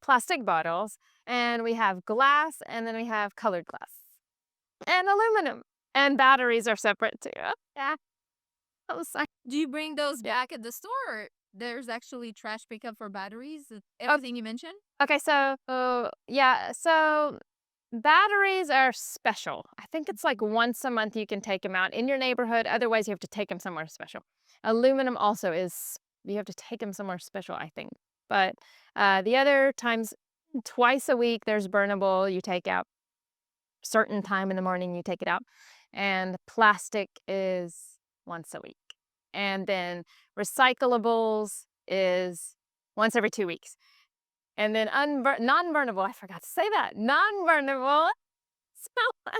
plastic bottles, and we have glass, and then we have colored glass, and aluminum, and batteries are separate too. Yeah. Oh, sorry. Do you bring those back at the store? Or there's actually trash pickup for batteries? Everything you mentioned? Okay, so yeah, so batteries are special. I think it's like once a month you can take them out in your neighborhood. Otherwise, you have to take them somewhere special. Aluminum also is, you have to take them somewhere special, I think. But the other times, twice a week, there's burnable. You take out certain time in the morning, you take it out. And plastic is once a week. And then recyclables is once every 2 weeks. And then non-burnable, I forgot to say that. Non-burnable, so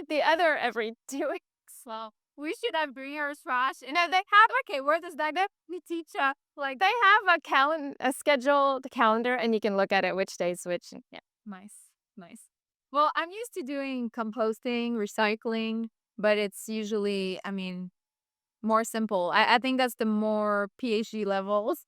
the other every 2 weeks. Well, we should have bring our trash. And No, they have okay, where does that go? We teach like they have a scheduled calendar, and you can look at it which days which. Yeah. nice. Well, I'm used to doing composting, recycling, but it's usually, more simple. I think that's the more PhD levels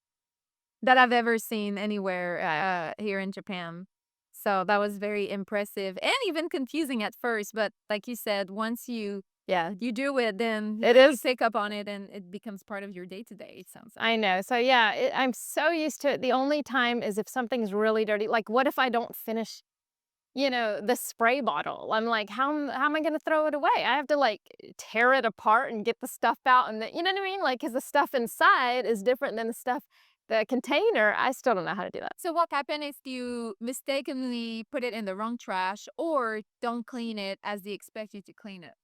that I've ever seen anywhere here in Japan. So that was very impressive and even confusing at first. But like you said, once you Yeah, do it, then it you is. pick up on it and it becomes part of your day to day. It sounds like. I know. So yeah, I'm so used to it. The only time is if something's really dirty. Like, what if I don't finish, the spray bottle? I'm like, how am I going to throw it away? I have to like tear it apart and get the stuff out, and you know what I mean? Like, because the stuff inside is different than the container. I still don't know how to do that. So what happens if you mistakenly put it in the wrong trash or don't clean it as they expect you to clean it?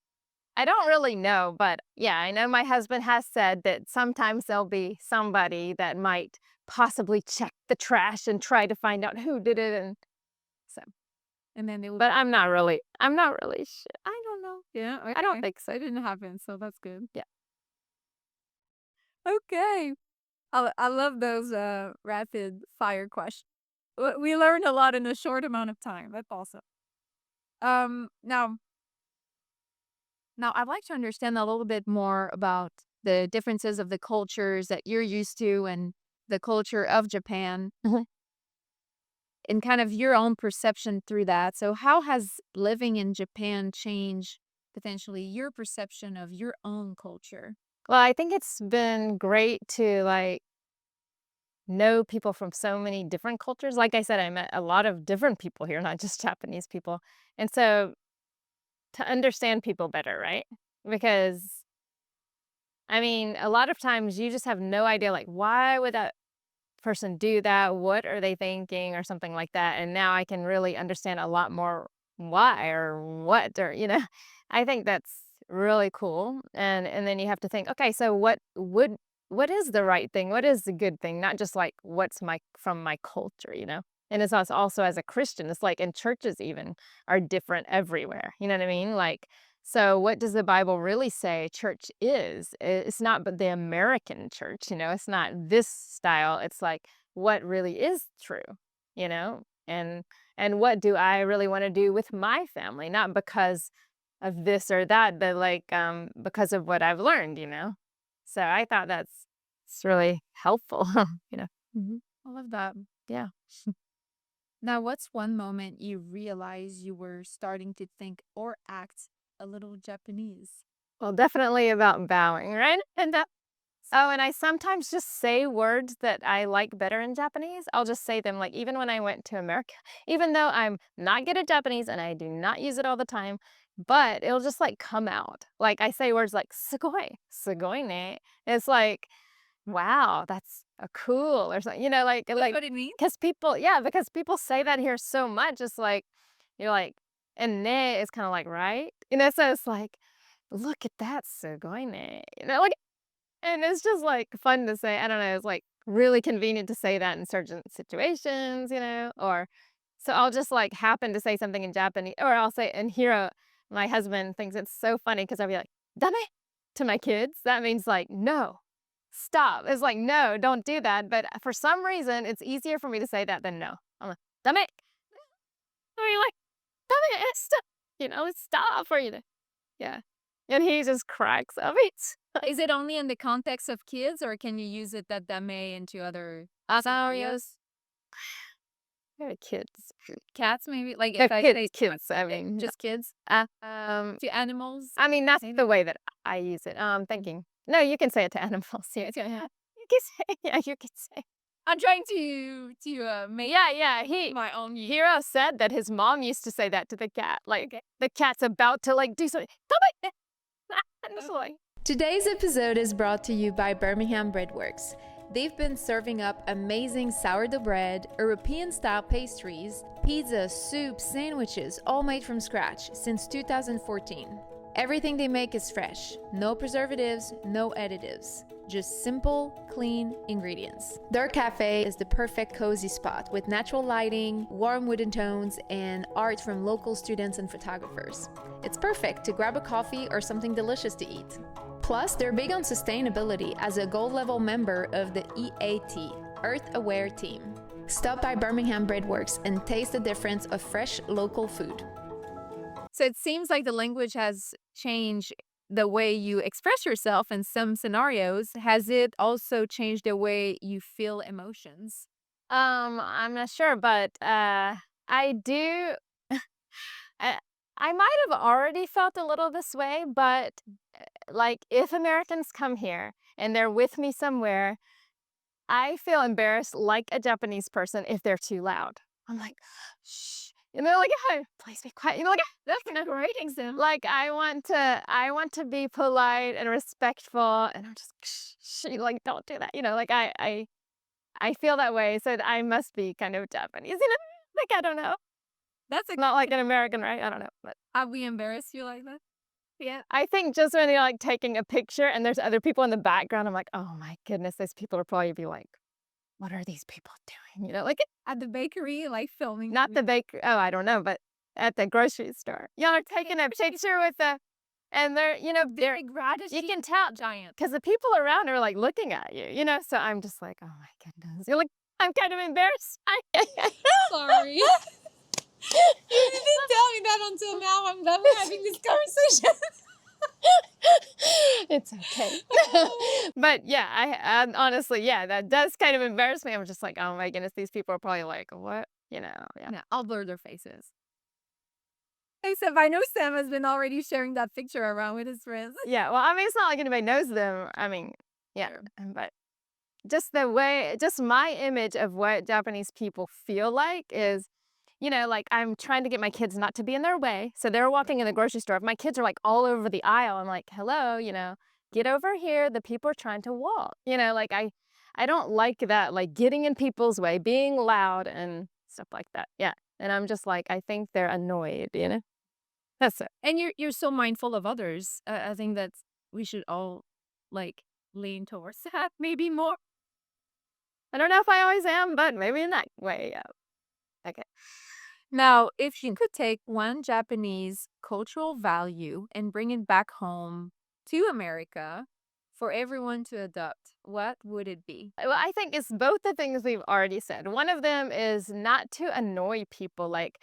I don't really know, but yeah, I know my husband has said that sometimes there'll be somebody that might possibly check the trash and try to find out who did it, and so. And then they will. But I'm not really sure. I don't know. Yeah, I don't okay. think so. That didn't happen, so that's good. Yeah. Okay. I love those rapid fire questions. We learned a lot in a short amount of time. That's awesome. Now I'd like to understand a little bit more about the differences of the cultures that you're used to and the culture of Japan. and kind of your own perception through that. So how has living in Japan changed potentially your perception of your own culture? Well, I think it's been great to like know people from so many different cultures. Like I said, I met a lot of different people here, not just Japanese people. And so to understand people better, right? Because I mean, a lot of times you just have no idea, like, why would that person do that? What are they thinking or something like that? And now I can really understand a lot more why or what or, I think that's really cool. And then you have to think, okay, so what is the right thing? What is the good thing? Not just like what's my from my culture. And it's also as a Christian, it's like in churches even are different everywhere. You know what I mean? Like so what does the Bible really say church is? It's not but the American church. It's not this style. It's like what really is true, you know? And what do I really want to do with my family? Not because of this or that, but like because of what I've learned. So I thought it's really helpful, you know. Mhm. I love that. Yeah. Now, what's one moment you realized you were starting to think or act a little Japanese? Well, definitely about bowing, right? And I sometimes just say words that I like better in Japanese. I'll just say them like even when I went to America, even though I'm not good at Japanese and I do not use it all the time, but it'll just like come out. Like I say words like sugoi, sugoi ne. It's like, wow, that's a cool or something, like What it means? because people say that here so much. It's like you're like, and ne is kind of like right, so it's like, look at that sugoi ne, like and it's just, like, fun to say. I don't know, it's, like, really convenient to say that in certain situations, or so I'll just, like, happen to say something in Japanese, or I'll say and here, my husband thinks it's so funny because 'cause I'll be like, "Dame," to my kids. That means, like, "No, stop." It's like, "No, don't do that," but for some reason, it's easier for me to say that than no. I'm like, "Dame." I mean, like, "Dame, stop," "It's stop for you to" yeah, and he just cracks up. Is it only in the context of kids, or can you use it that dame into other scenarios? Kids. Cats, maybe? Like Yeah, if I kids, say kids, I mean, just kids? To animals? I mean, that's Maybe? the way that I use it. Thinking. No, you can say it to animals. Yeah, yeah. You can say, yeah, you can say. I'm trying to make Yeah. He my own. Hiro said that his mom used to say that to the cat. Like the cat's about to like do something. Come on. And it's like, Today's episode is brought to you by Birmingham Breadworks. They've been serving up amazing sourdough bread, European-style pastries, pizza, soup, sandwiches, all made from scratch since 2014. Everything they make is fresh, no preservatives, no additives, just simple, clean ingredients. Their cafe is the perfect cozy spot with natural lighting, warm wooden tones, and art from local students and photographers. It's perfect to grab a coffee or something delicious to eat. Plus, they're big on sustainability as a gold level member of the EAT, Earth Aware team. Stop by Birmingham Breadworks and taste the difference of fresh local food. So it seems like the language has changed the way you express yourself in some scenarios. Has it also changed the way you feel emotions? I'm not sure, but I do. I, I might have already felt a little this way, but like if Americans come here and they're with me somewhere, I feel embarrassed like a Japanese person if they're too loud. I'm like, shh. Like, "Hey, please be quiet." Like, That's not great example. like I want to be polite and respectful, and I'm just, shh, like, don't do that. Like I feel that way, so I must be kind of Japanese. Like, I don't know. That's a Not like an American, right? I don't know, but Have we embarrassed you like that? yeah, I think just when you're, like, taking a picture and there's other people in the background, I'm like, "Oh my goodness, those people are probably be like, 'What are these people doing?'" Like, At the bakery, like filming. not the baker oh, I don't know, but at the grocery store. Y'all are taking a picture with the and they're Big gratitude. you can tell Giant. because the people around are, like, looking at you, so I'm just like, "Oh my goodness." You're like, I'm kind of embarrassed. Sorry. You didn't tell me that until now. I'm glad we're having this conversation. It's okay. But yeah, honestly, yeah, that does kind of embarrass me. I'm just like, oh my goodness, these people are probably like, what Yeah. Yeah, I'll blur their faces. Except I know Sam has been already sharing that picture around with his friends. Yeah, well, I mean, it's not like anybody knows them. I mean, yeah, but just the way, just my image of what Japanese people feel like is, like I'm trying to get my kids not to be in their way. So they're walking in the grocery store. If my kids are like all over the aisle, I'm like, hello, get over here. The people are trying to walk. Like I don't like that, like getting in people's way, being loud and stuff like that. Yeah. And I'm just like, I think they're annoyed. That's it. And you're so mindful of others. I think that we should all like lean towards that maybe more. I don't know if I always am, but maybe in that way. Yeah. Okay. Now, if you could take one Japanese cultural value and bring it back home to America for everyone to adopt, what would it be? Well, I think it's both the things we've already said. One of them is not to annoy people. Like,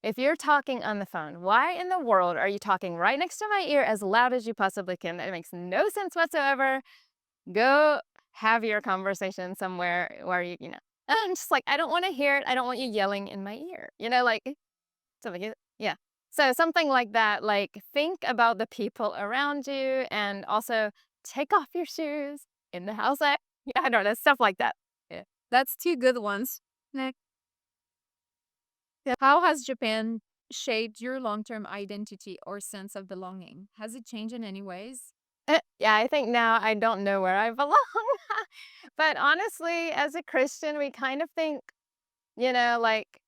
if you're talking on the phone, why in the world are you talking right next to my ear as loud as you possibly can? That makes no sense whatsoever. Go have your conversation somewhere where I'm just like, I don't want to hear it. I don't want you yelling in my ear. Like something. Yeah. So something like that. Like think about the people around you, and also take off your shoes in the house. I don't know, stuff like that. Yeah, that's two good ones. Next. How has Japan shaped your long-term identity or sense of belonging? Has it changed in any ways? Yeah, I think now I don't know where I belong. But honestly, as a Christian, we kind of think, like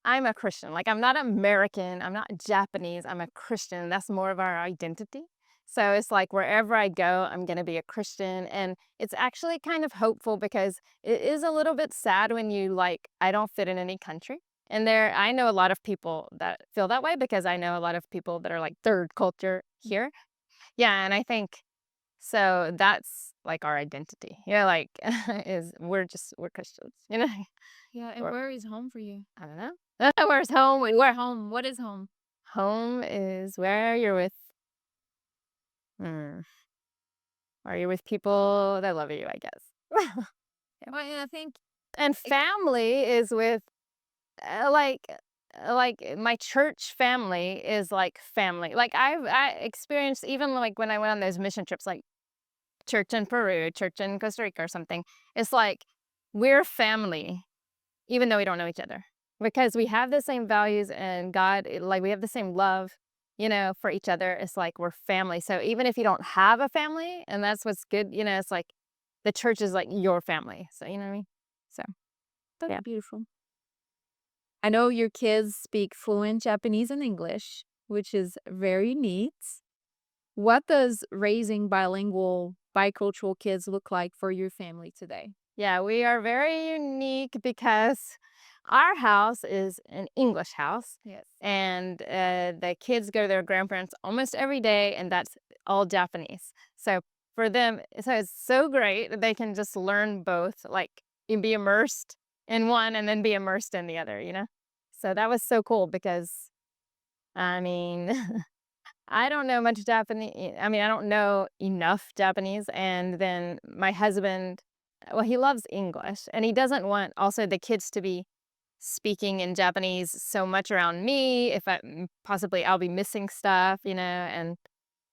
I'm a Christian. Like I'm not American, I'm not Japanese, I'm a Christian. That's more of our identity. So it's like wherever I go, I'm going to be a Christian. And it's actually kind of hopeful because it is a little bit sad when I don't fit in any country. And I know a lot of people that feel that way because I know a lot of people that are like third culture here. Yeah, and I think so that's like our identity. Like is we're Christians. Yeah, and Or where is home for you? I don't know. Where's home? Where home? What is home? Home is where you're with hmm, where you're with people that love you, I guess. Well, yeah, I think And family is with uh, like my church family is like family. Like I experienced even like when I went on those mission trips, like church in Peru, church in Costa Rica or something. It's like we're family, even though we don't know each other, because we have the same values and God, like we have the same love, for each other. It's like we're family. So even if you don't have a family, and that's what's good, it's like the church is like your family. So you know what I mean? So that's yeah. beautiful. I know your kids speak fluent Japanese and English, which is very neat. What does raising bilingual, bicultural kids look like for your family today? Yeah, we are very unique because our house is an English house. Yes. And the kids go to their grandparents almost every day, and that's all Japanese. So for them, so it's so great that they can just learn both, like and be immersed in one and then be immersed in the other. So that was so cool because, I mean, I don't know much Japanese. I mean, I don't know enough Japanese. And then my husband, well, he loves English, and he doesn't want also the kids to be speaking in Japanese so much around me. If possibly I'll be missing stuff, and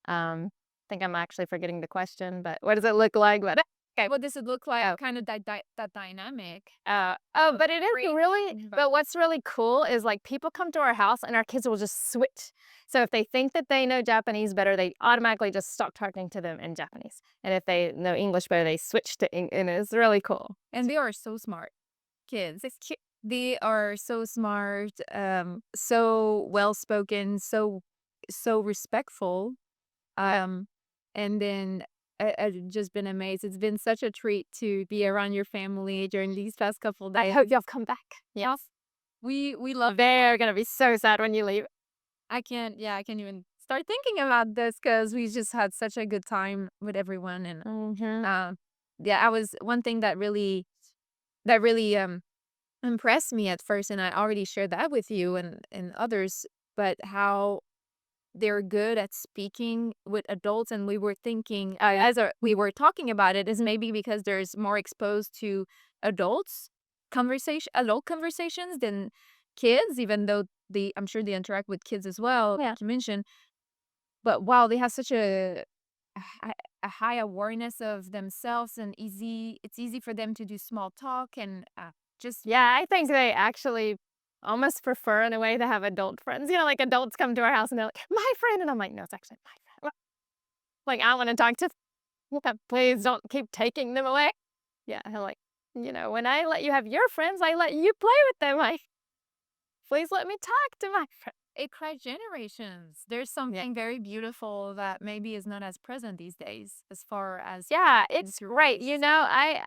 I think I'm actually forgetting the question, but what does it look like? But okay. What does it look like? Kind of that dynamic. But it is really, Mhm. but what's really cool is like people come to our house and our kids will just switch. So if they think that they know Japanese better, they automatically just stop talking to them in Japanese. And if they know English better, they switch to English, and it's really cool. And they are so smart kids. They are so smart, so well spoken, so respectful. And then I've just been amazed. It's been such a treat to be around your family during these past couple I days. hope y'all come back. Yes. We love. They're gonna be so sad when you leave. I can't even start thinking about this because we just had such a good time with everyone. And yeah, I was one thing that really impressed me at first, and I already shared that with you and others, but how they're good at speaking with adults. And we were thinking, we were talking about it, is maybe because there's more exposed to adults adult conversations than kids, even though I'm sure they interact with kids as well, Yeah. to mention. But wow, they have such a high awareness of themselves, and it's easy for them to do small talk and just Yeah, I think they actually almost prefer in a way to have adult friends. You know, like adults come to our house and they're like, my friend. And I'm like, no, it's actually my friend. Like, I want to talk to them. Please don't keep taking them away. Yeah, I'm like, when I let you have your friends, I let you play with them. Like, please let me talk to my friend. it cried generations. There's something very beautiful that maybe is not as present these days as far as Yeah, it's group great. I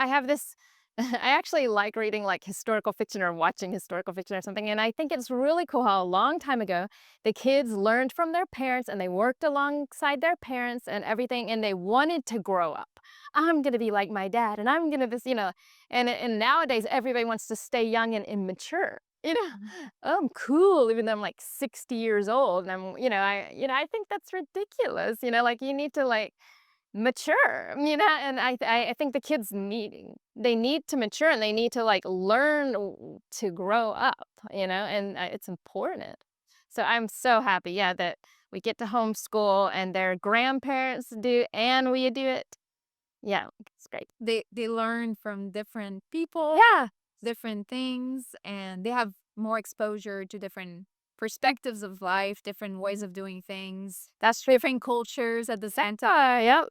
have this I actually like reading like historical fiction or watching historical fiction or something, and I think it's really cool how a long time ago the kids learned from their parents and they worked alongside their parents and everything, and they wanted to grow up. I'm gonna be like my dad, and I'm gonna and nowadays everybody wants to stay young and immature. I'm cool, even though I'm like 60 years old, and I think that's ridiculous. Like you need to like mature, and I think the kids they need to mature and they need to like learn to grow up, and it's important. So I'm so happy, yeah, that we get to homeschool and their grandparents do and we do it. Yeah, it's great. they learn from different people, Yeah, different things, and they have more exposure to different perspectives of life, different ways of doing things, that's true. different cultures at the same time. Yep.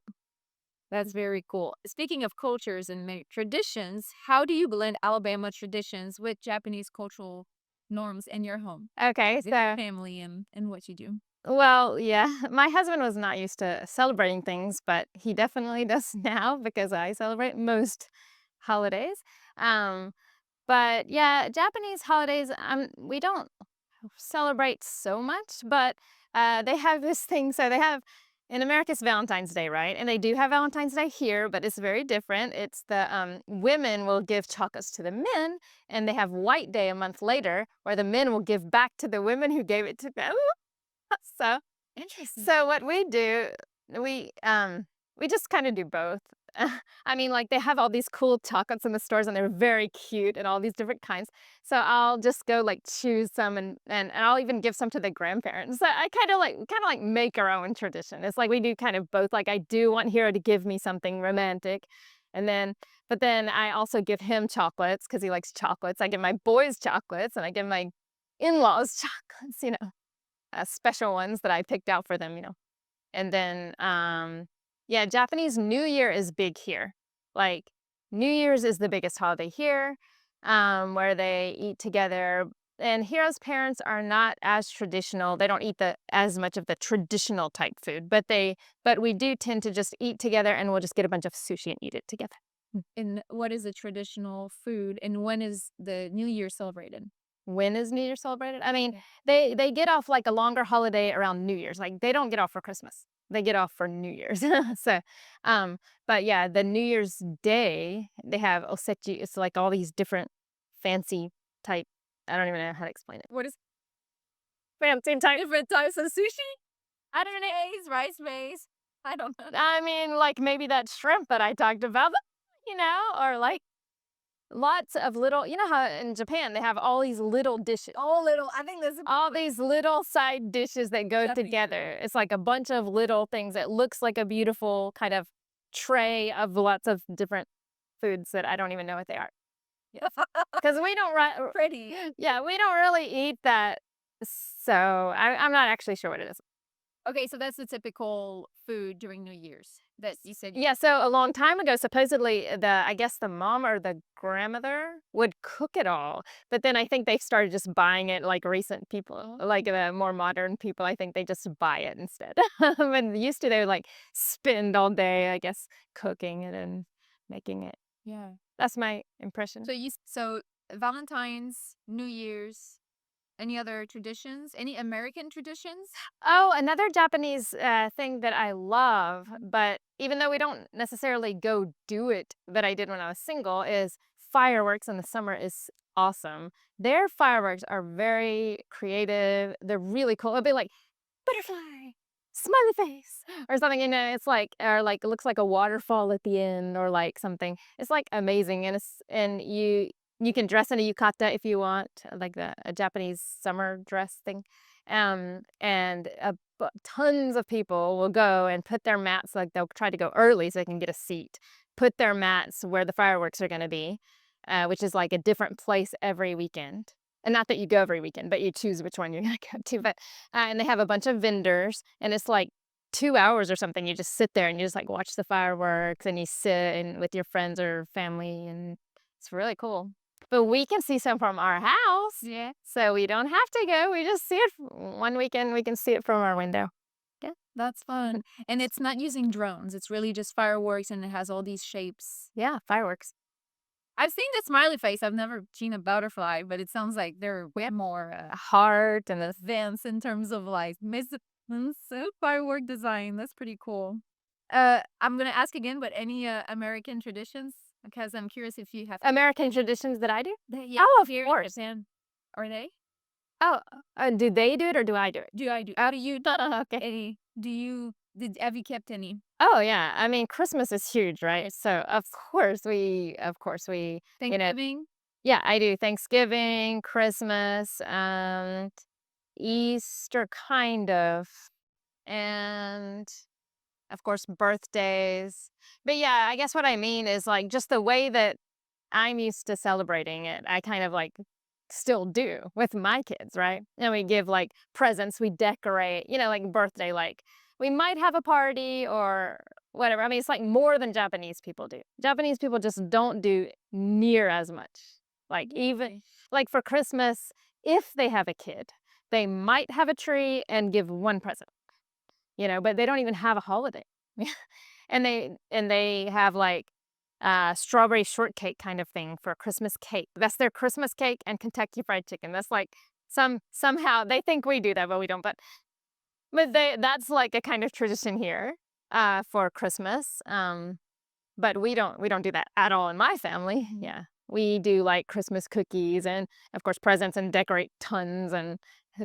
That's very cool. Speaking of cultures and traditions, how do you blend Alabama traditions with Japanese cultural norms in your home, Okay, with your so family, and what you do? well, yeah, my husband was not used to celebrating things, but he definitely does now because I celebrate most holidays. Um, but yeah, Japanese holidays, we don't celebrate so much, but they have this thing. So they have in America, it's Valentine's Day, right? And they do have Valentine's Day here, but it's very different. It's the women will give chocolates to the men, and they have White Day a month later, where the men will give back to the women who gave it to them. So Interesting. so what we do, we just kind of do both. I mean, like they have all these cool chocolates in the stores and they're very cute and all these different kinds. So I'll just go like choose some and I'll even give some to the grandparents. So I kind of like make our own tradition. It's like we do kind of both. Like I do want Hero to give me something romantic. But then I also give him chocolates because he likes chocolates. I give my boys chocolates and I give my in-laws chocolates. Special ones that I picked out for them. And then, yeah, Japanese New Year is big here. Like, New Year's is the biggest holiday here, where they eat together. And Hiro's parents are not as traditional. They don't eat as much of the traditional type food, but we do tend to just eat together, and we'll just get a bunch of sushi and eat it together. And what is the traditional food, and when is the New Year celebrated? When is New Year celebrated? I mean, Yeah. they get off like a longer holiday around New Year's. Like they don't get off for Christmas. They get off for New Year's. So, but yeah, the New Year's Day they have osechi. It's like all these different fancy type. I don't even know how to explain it. What is Fancy type. different types of sushi? I don't know. Rice base. I don't know. I mean, like maybe that shrimp that I talked about, or like lots of little. You know how in Japan they have all these little dishes. Oh, little. I think there's All these little side dishes that go Definitely. together. It's like a bunch of little things. It looks like a beautiful kind of tray of lots of different foods that I don't even know what they are. Because we don't pretty. yeah, we don't really eat that. So I'm not actually sure what it is. Okay, so that's the typical food during New Year's that you said. Yeah, so a long time ago, supposedly I guess the mom or the grandmother would cook it all. But then I think they started just buying it like recent people, like the more modern people, I think they just buy it instead. When used to, they would like spend all day, I guess, cooking it and making it. Yeah. That's my impression. So Valentine's, New Year's, any other traditions? Any American traditions? Oh, another Japanese thing that I love, but even though we don't necessarily go do it, but I did when I was single, is fireworks in the summer is awesome. Their fireworks are very creative. They're really cool. It'll be like butterfly, smiley face or something, it's like, or like it looks like a waterfall at the end or like something. It's like amazing, and you can dress in a yukata if you want, like a Japanese summer dress thing. And tons of people will go and put their mats, like they'll try to go early so they can get a seat, put their mats where the fireworks are going to be, which is like a different place every weekend. And not that you go every weekend, but you choose which one you're going to go to. But and they have a bunch of vendors, and it's like 2 hours or something. You just sit there and you just like watch the fireworks, and you sit and with your friends or family, and it's really cool. But we can see some from our house, Yeah. so we don't have to go. We just see it one weekend. We can see it from our window. Yeah, That's fun. And it's not using drones. It's really just fireworks, and it has all these shapes. yeah, fireworks. I've seen the smiley face. I've never seen a butterfly, but it sounds like they're way more A heart and a advanced in terms of like measurements and firework design. That's pretty cool. I'm gonna ask again, but any American traditions? Because I'm curious if you have. American traditions that I do. Yeah, Oh, of here in course. Japan. Are they? Oh, do they do it or do I do it? Do I do? How do you? Okay. Any? Do you? Have you kept any? Oh yeah, I mean Christmas is huge, right? So of course we Thanksgiving. yeah, I do Thanksgiving, Christmas, Easter kind of, and of course birthdays. But yeah, I guess what I mean is like just the way that I'm used to celebrating it, I kind of like still do with my kids, right? And we give like presents, we decorate, like birthday, like we might have a party or whatever. I mean, it's like more than Japanese people do. Japanese people just don't do near as much. Like, even like for Christmas, if they have a kid, they might have a tree and give one present, but they don't even have a holiday. And they have like strawberry shortcake kind of thing for Christmas cake. That's their Christmas cake and Kentucky Fried Chicken. That's like somehow they think we do that, but we don't. But that's like a kind of tradition here for Christmas. But we don't do that at all in my family. Yeah, we do like Christmas cookies and of course presents and decorate tons and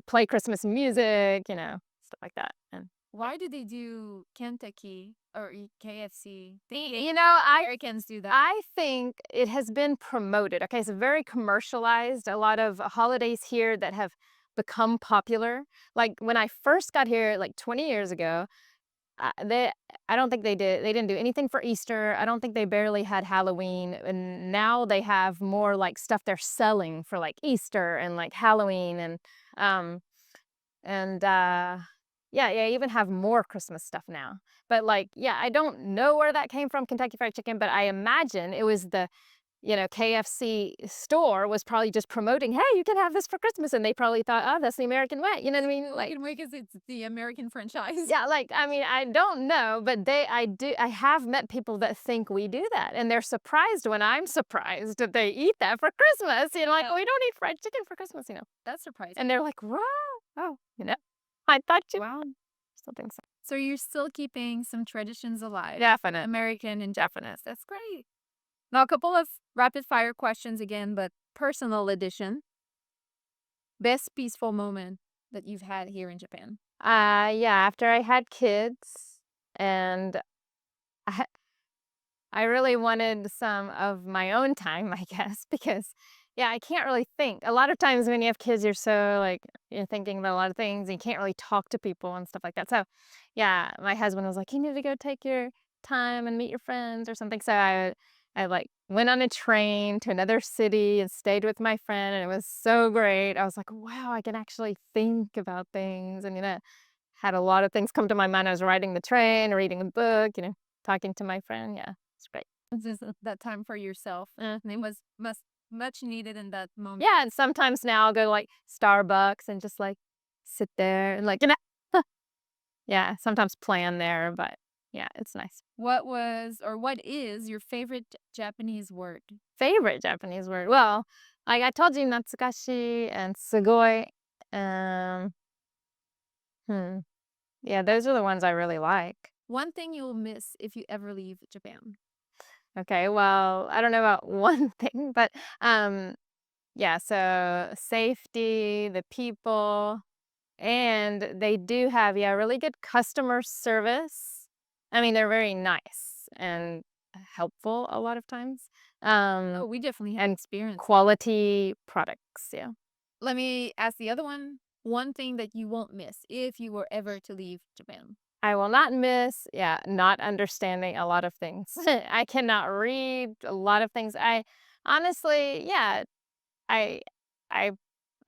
play Christmas music, stuff like that. And Why do they do Kentucky or KFC? Americans do that. I think it has been promoted. Okay, it's very commercialized. A lot of holidays here that have become popular. Like when I first got here, like 20 years ago, I don't think they didn't do anything for Easter. I don't think they barely had Halloween. And now they have more like stuff they're selling for like Easter and like Halloween um and yeah, I even have more Christmas stuff now. But like, yeah, I don't know where that came from, Kentucky Fried Chicken, but I imagine it was the KFC store was probably just promoting, hey, you can have this for Christmas. And they probably thought, oh, that's the American way. You know what I mean? Like, Because it's the American franchise. yeah, like, I mean, I don't know, but I have met people that think we do that. And they're surprised when I'm surprised that they eat that for Christmas. Like, Yeah. we don't eat fried chicken for Christmas. That's surprising. And they're like, wow, oh, I thought you Wow. something so. So you're still keeping some traditions alive. Definite. American and Japanese. That's great. Now, a couple of rapid fire questions again, but personal edition. Best peaceful moment that you've had here in Japan? Yeah, after I had kids and I, I really wanted some of my own time, I guess, because yeah, I can't really think. A lot of times when you have kids, you're so like you're thinking about a lot of things and you can't really talk to people and stuff like that. So yeah, my husband was like, you need to go take your time and meet your friends or something. So I like went on a train to another city and stayed with my friend and it was so great. I was like, wow, I can actually think about things and had a lot of things come to my mind. I was riding the train, reading a book, talking to my friend. Yeah, it's great. It's just that time for yourself. And it was much needed in that moment. Yeah, and sometimes now I'll go to like Starbucks and just like sit there and like yeah, sometimes plan there, but yeah, it's nice. What was or what is your favorite Japanese word? Favorite Japanese word? Well, like I told you, natsukashi and sugoi. Um, yeah, those are the ones I really like. One thing you'll miss if you ever leave Japan. Okay, well, I don't know about one thing, but yeah, so safety, the people, And they do have, yeah, really good customer service. I mean, they're very nice and helpful a lot of times. Oh, we definitely have And experience. quality products, yeah. Let me ask the other one. One thing that you won't miss if you were ever to leave Japan. I will not miss, yeah, not understanding a lot of things. I cannot read a lot of things. I honestly, yeah, I I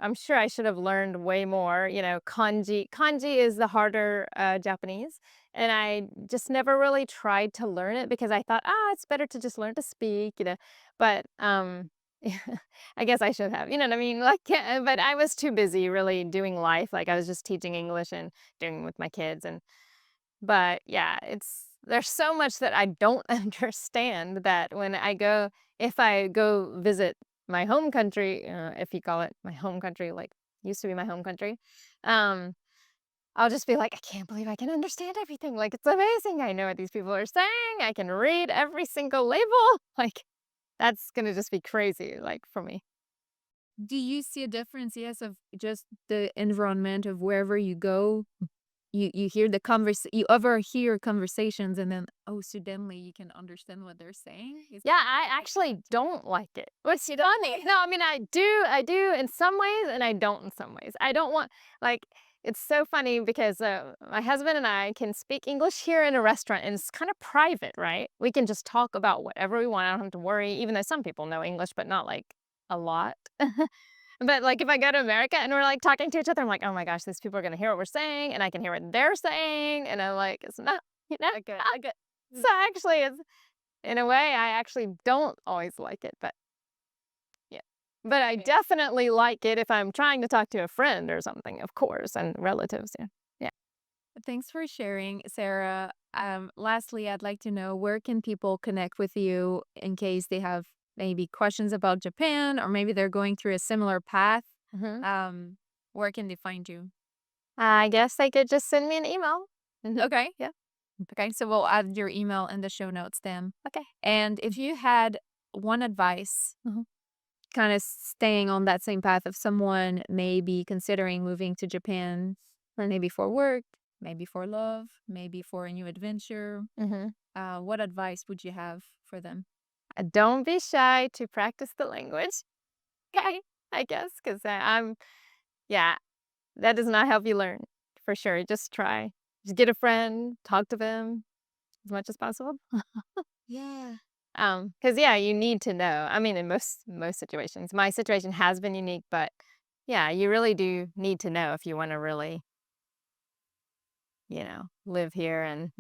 I'm sure I should have learned way more, kanji. Kanji is the harder Japanese, and I just never really tried to learn it because I thought, it's better to just learn to speak. But I guess I should have, you know what I mean? Like, but I was too busy really doing life. Like I was just teaching English and doing with my kids, but yeah, there's so much that I don't understand that if I go visit my home country, if you call it my home country, like used to be my home country, um, I'll just be like, I can't believe I can understand everything. Like, it's amazing. I know what these people are saying. I can read every single label. Like, that's gonna just be crazy, like, for me. Do you see a difference, yes, of just the environment of wherever you go? You hear you ever hear conversations and then, oh, suddenly you can understand what they're saying? Yeah, I actually don't like it. What's funny? No, I mean, I do in some ways, and I don't in some ways. I don't want like it's so funny because my husband and I can speak English here in a restaurant, and it's kind of private, right? We can just talk about whatever we want. I don't have to worry, even though some people know English, but not like a lot. But like if I go to America and we're like talking to each other, I'm like, oh my gosh, these people are gonna hear what we're saying, and I can hear what they're saying, and I'm like, it's not, you know. Okay. So actually, it's in a way, I actually don't always like it, but yeah. But I definitely like it if I'm trying to talk to a friend or something, of course, and relatives. Yeah. Yeah. Thanks for sharing, Sarah. Lastly, I'd like to know where can people connect with you in case they have maybe questions about Japan or maybe they're going through a similar path. Hmm. Where can they find you? I guess they could just send me an email. Okay. Yeah. Okay, so we'll add your email in the show notes then. Okay. And if you had one advice, Mhm. kind of staying on that same path of someone maybe considering moving to Japan, maybe for work, maybe for love, maybe for a new adventure, Hmm. what advice would you have for them? Don't be shy to practice the language. Okay. I guess because yeah, that does not help you learn for sure. Just try. Just get a friend, talk to them as much as possible. Yeah. Because yeah, you need to know. I mean, in most situations, my situation has been unique, but yeah, you really do need to know if you want to really, live here and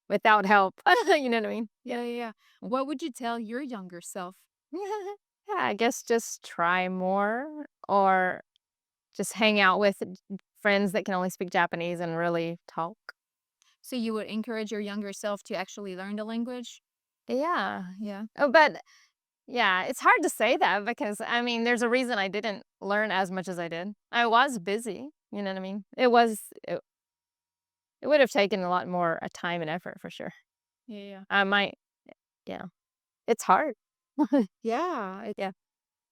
without help. You know what I mean? Yeah. What would you tell your younger self? Yeah, I guess just try more or just hang out with friends that can only speak Japanese and really talk. So you would encourage your younger self to actually learn the language? Yeah, yeah. Oh, but yeah, it's hard to say that because I mean, there's a reason I didn't learn as much as I did. I was busy, you know what I mean? It would have taken a lot more time and effort for sure. Yeah. I might, yeah. It's hard. Yeah. Yeah.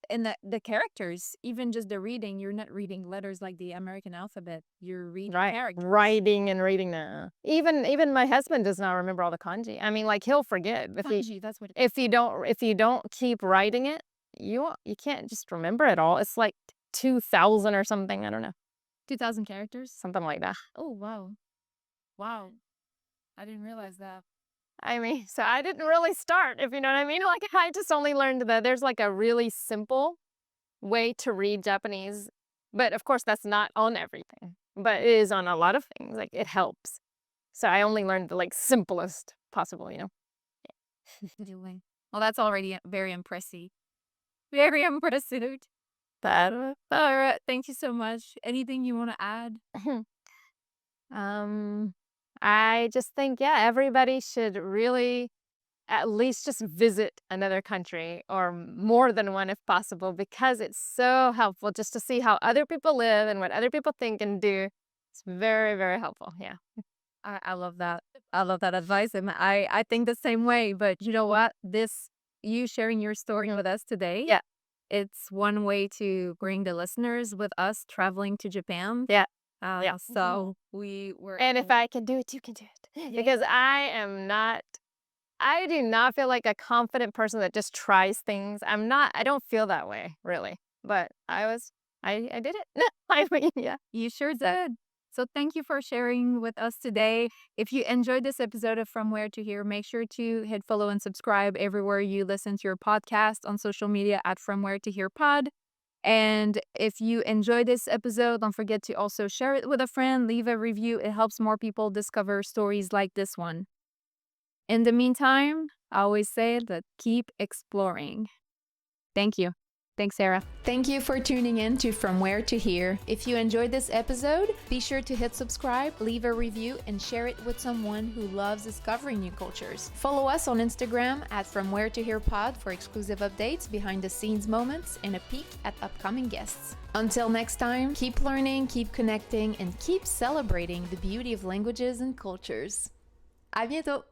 And the characters, even just the reading, you're not reading letters like the American alphabet. You're reading Right. characters. Writing and reading the even my husband does not remember all the kanji. I mean, like he'll forget Kanji, that's what if you don't keep writing it, you can't just remember it all. It's like 2,000 or something. I don't know, 2,000 characters. something like that. Oh, wow. Wow. I didn't realize that. I mean, so I didn't really start, if you know what I mean. Like I just only learned that there's like a really simple way to read Japanese, but of course that's not on everything. But it is on a lot of things. Like it helps. So I only learned the like simplest possible. Doing. Well, that's already very impressive. Very impressive. But All right. Thank you so much. Anything you want to add? um, I just think yeah, everybody should really at least just visit another country or more than one if possible because it's so helpful just to see how other people live and what other people think and do. It's very, very helpful. Yeah. I love that. I love that advice. And I think the same way. But you know what? You sharing your story with us today, Yeah. it's one way to bring the listeners with us traveling to Japan. Yeah. Yeah. So we were. And if I can do it, you can do it. Because I do not feel like a confident person that just tries things. I don't feel that way, really. But I did it. I mean, yeah. You sure did. So thank you for sharing with us today. If you enjoyed this episode of From Where to Here, make sure to hit follow and subscribe everywhere you listen to your podcast, on social media at From Where to Here Pod. And if you enjoyed this episode, don't forget to also share it with a friend, leave a review. It helps more people discover stories like this one. In the meantime, I always say that keep exploring. Thank you. Thanks, Sarah. Thank you for tuning in to From Where to Here. If you enjoyed this episode, be sure to hit subscribe, leave a review, and share it with someone who loves discovering new cultures. Follow us on Instagram at From Where to Here Pod for exclusive updates, behind the scenes moments, and a peek at upcoming guests. Until next time, keep learning, keep connecting, and keep celebrating the beauty of languages and cultures. À bientôt!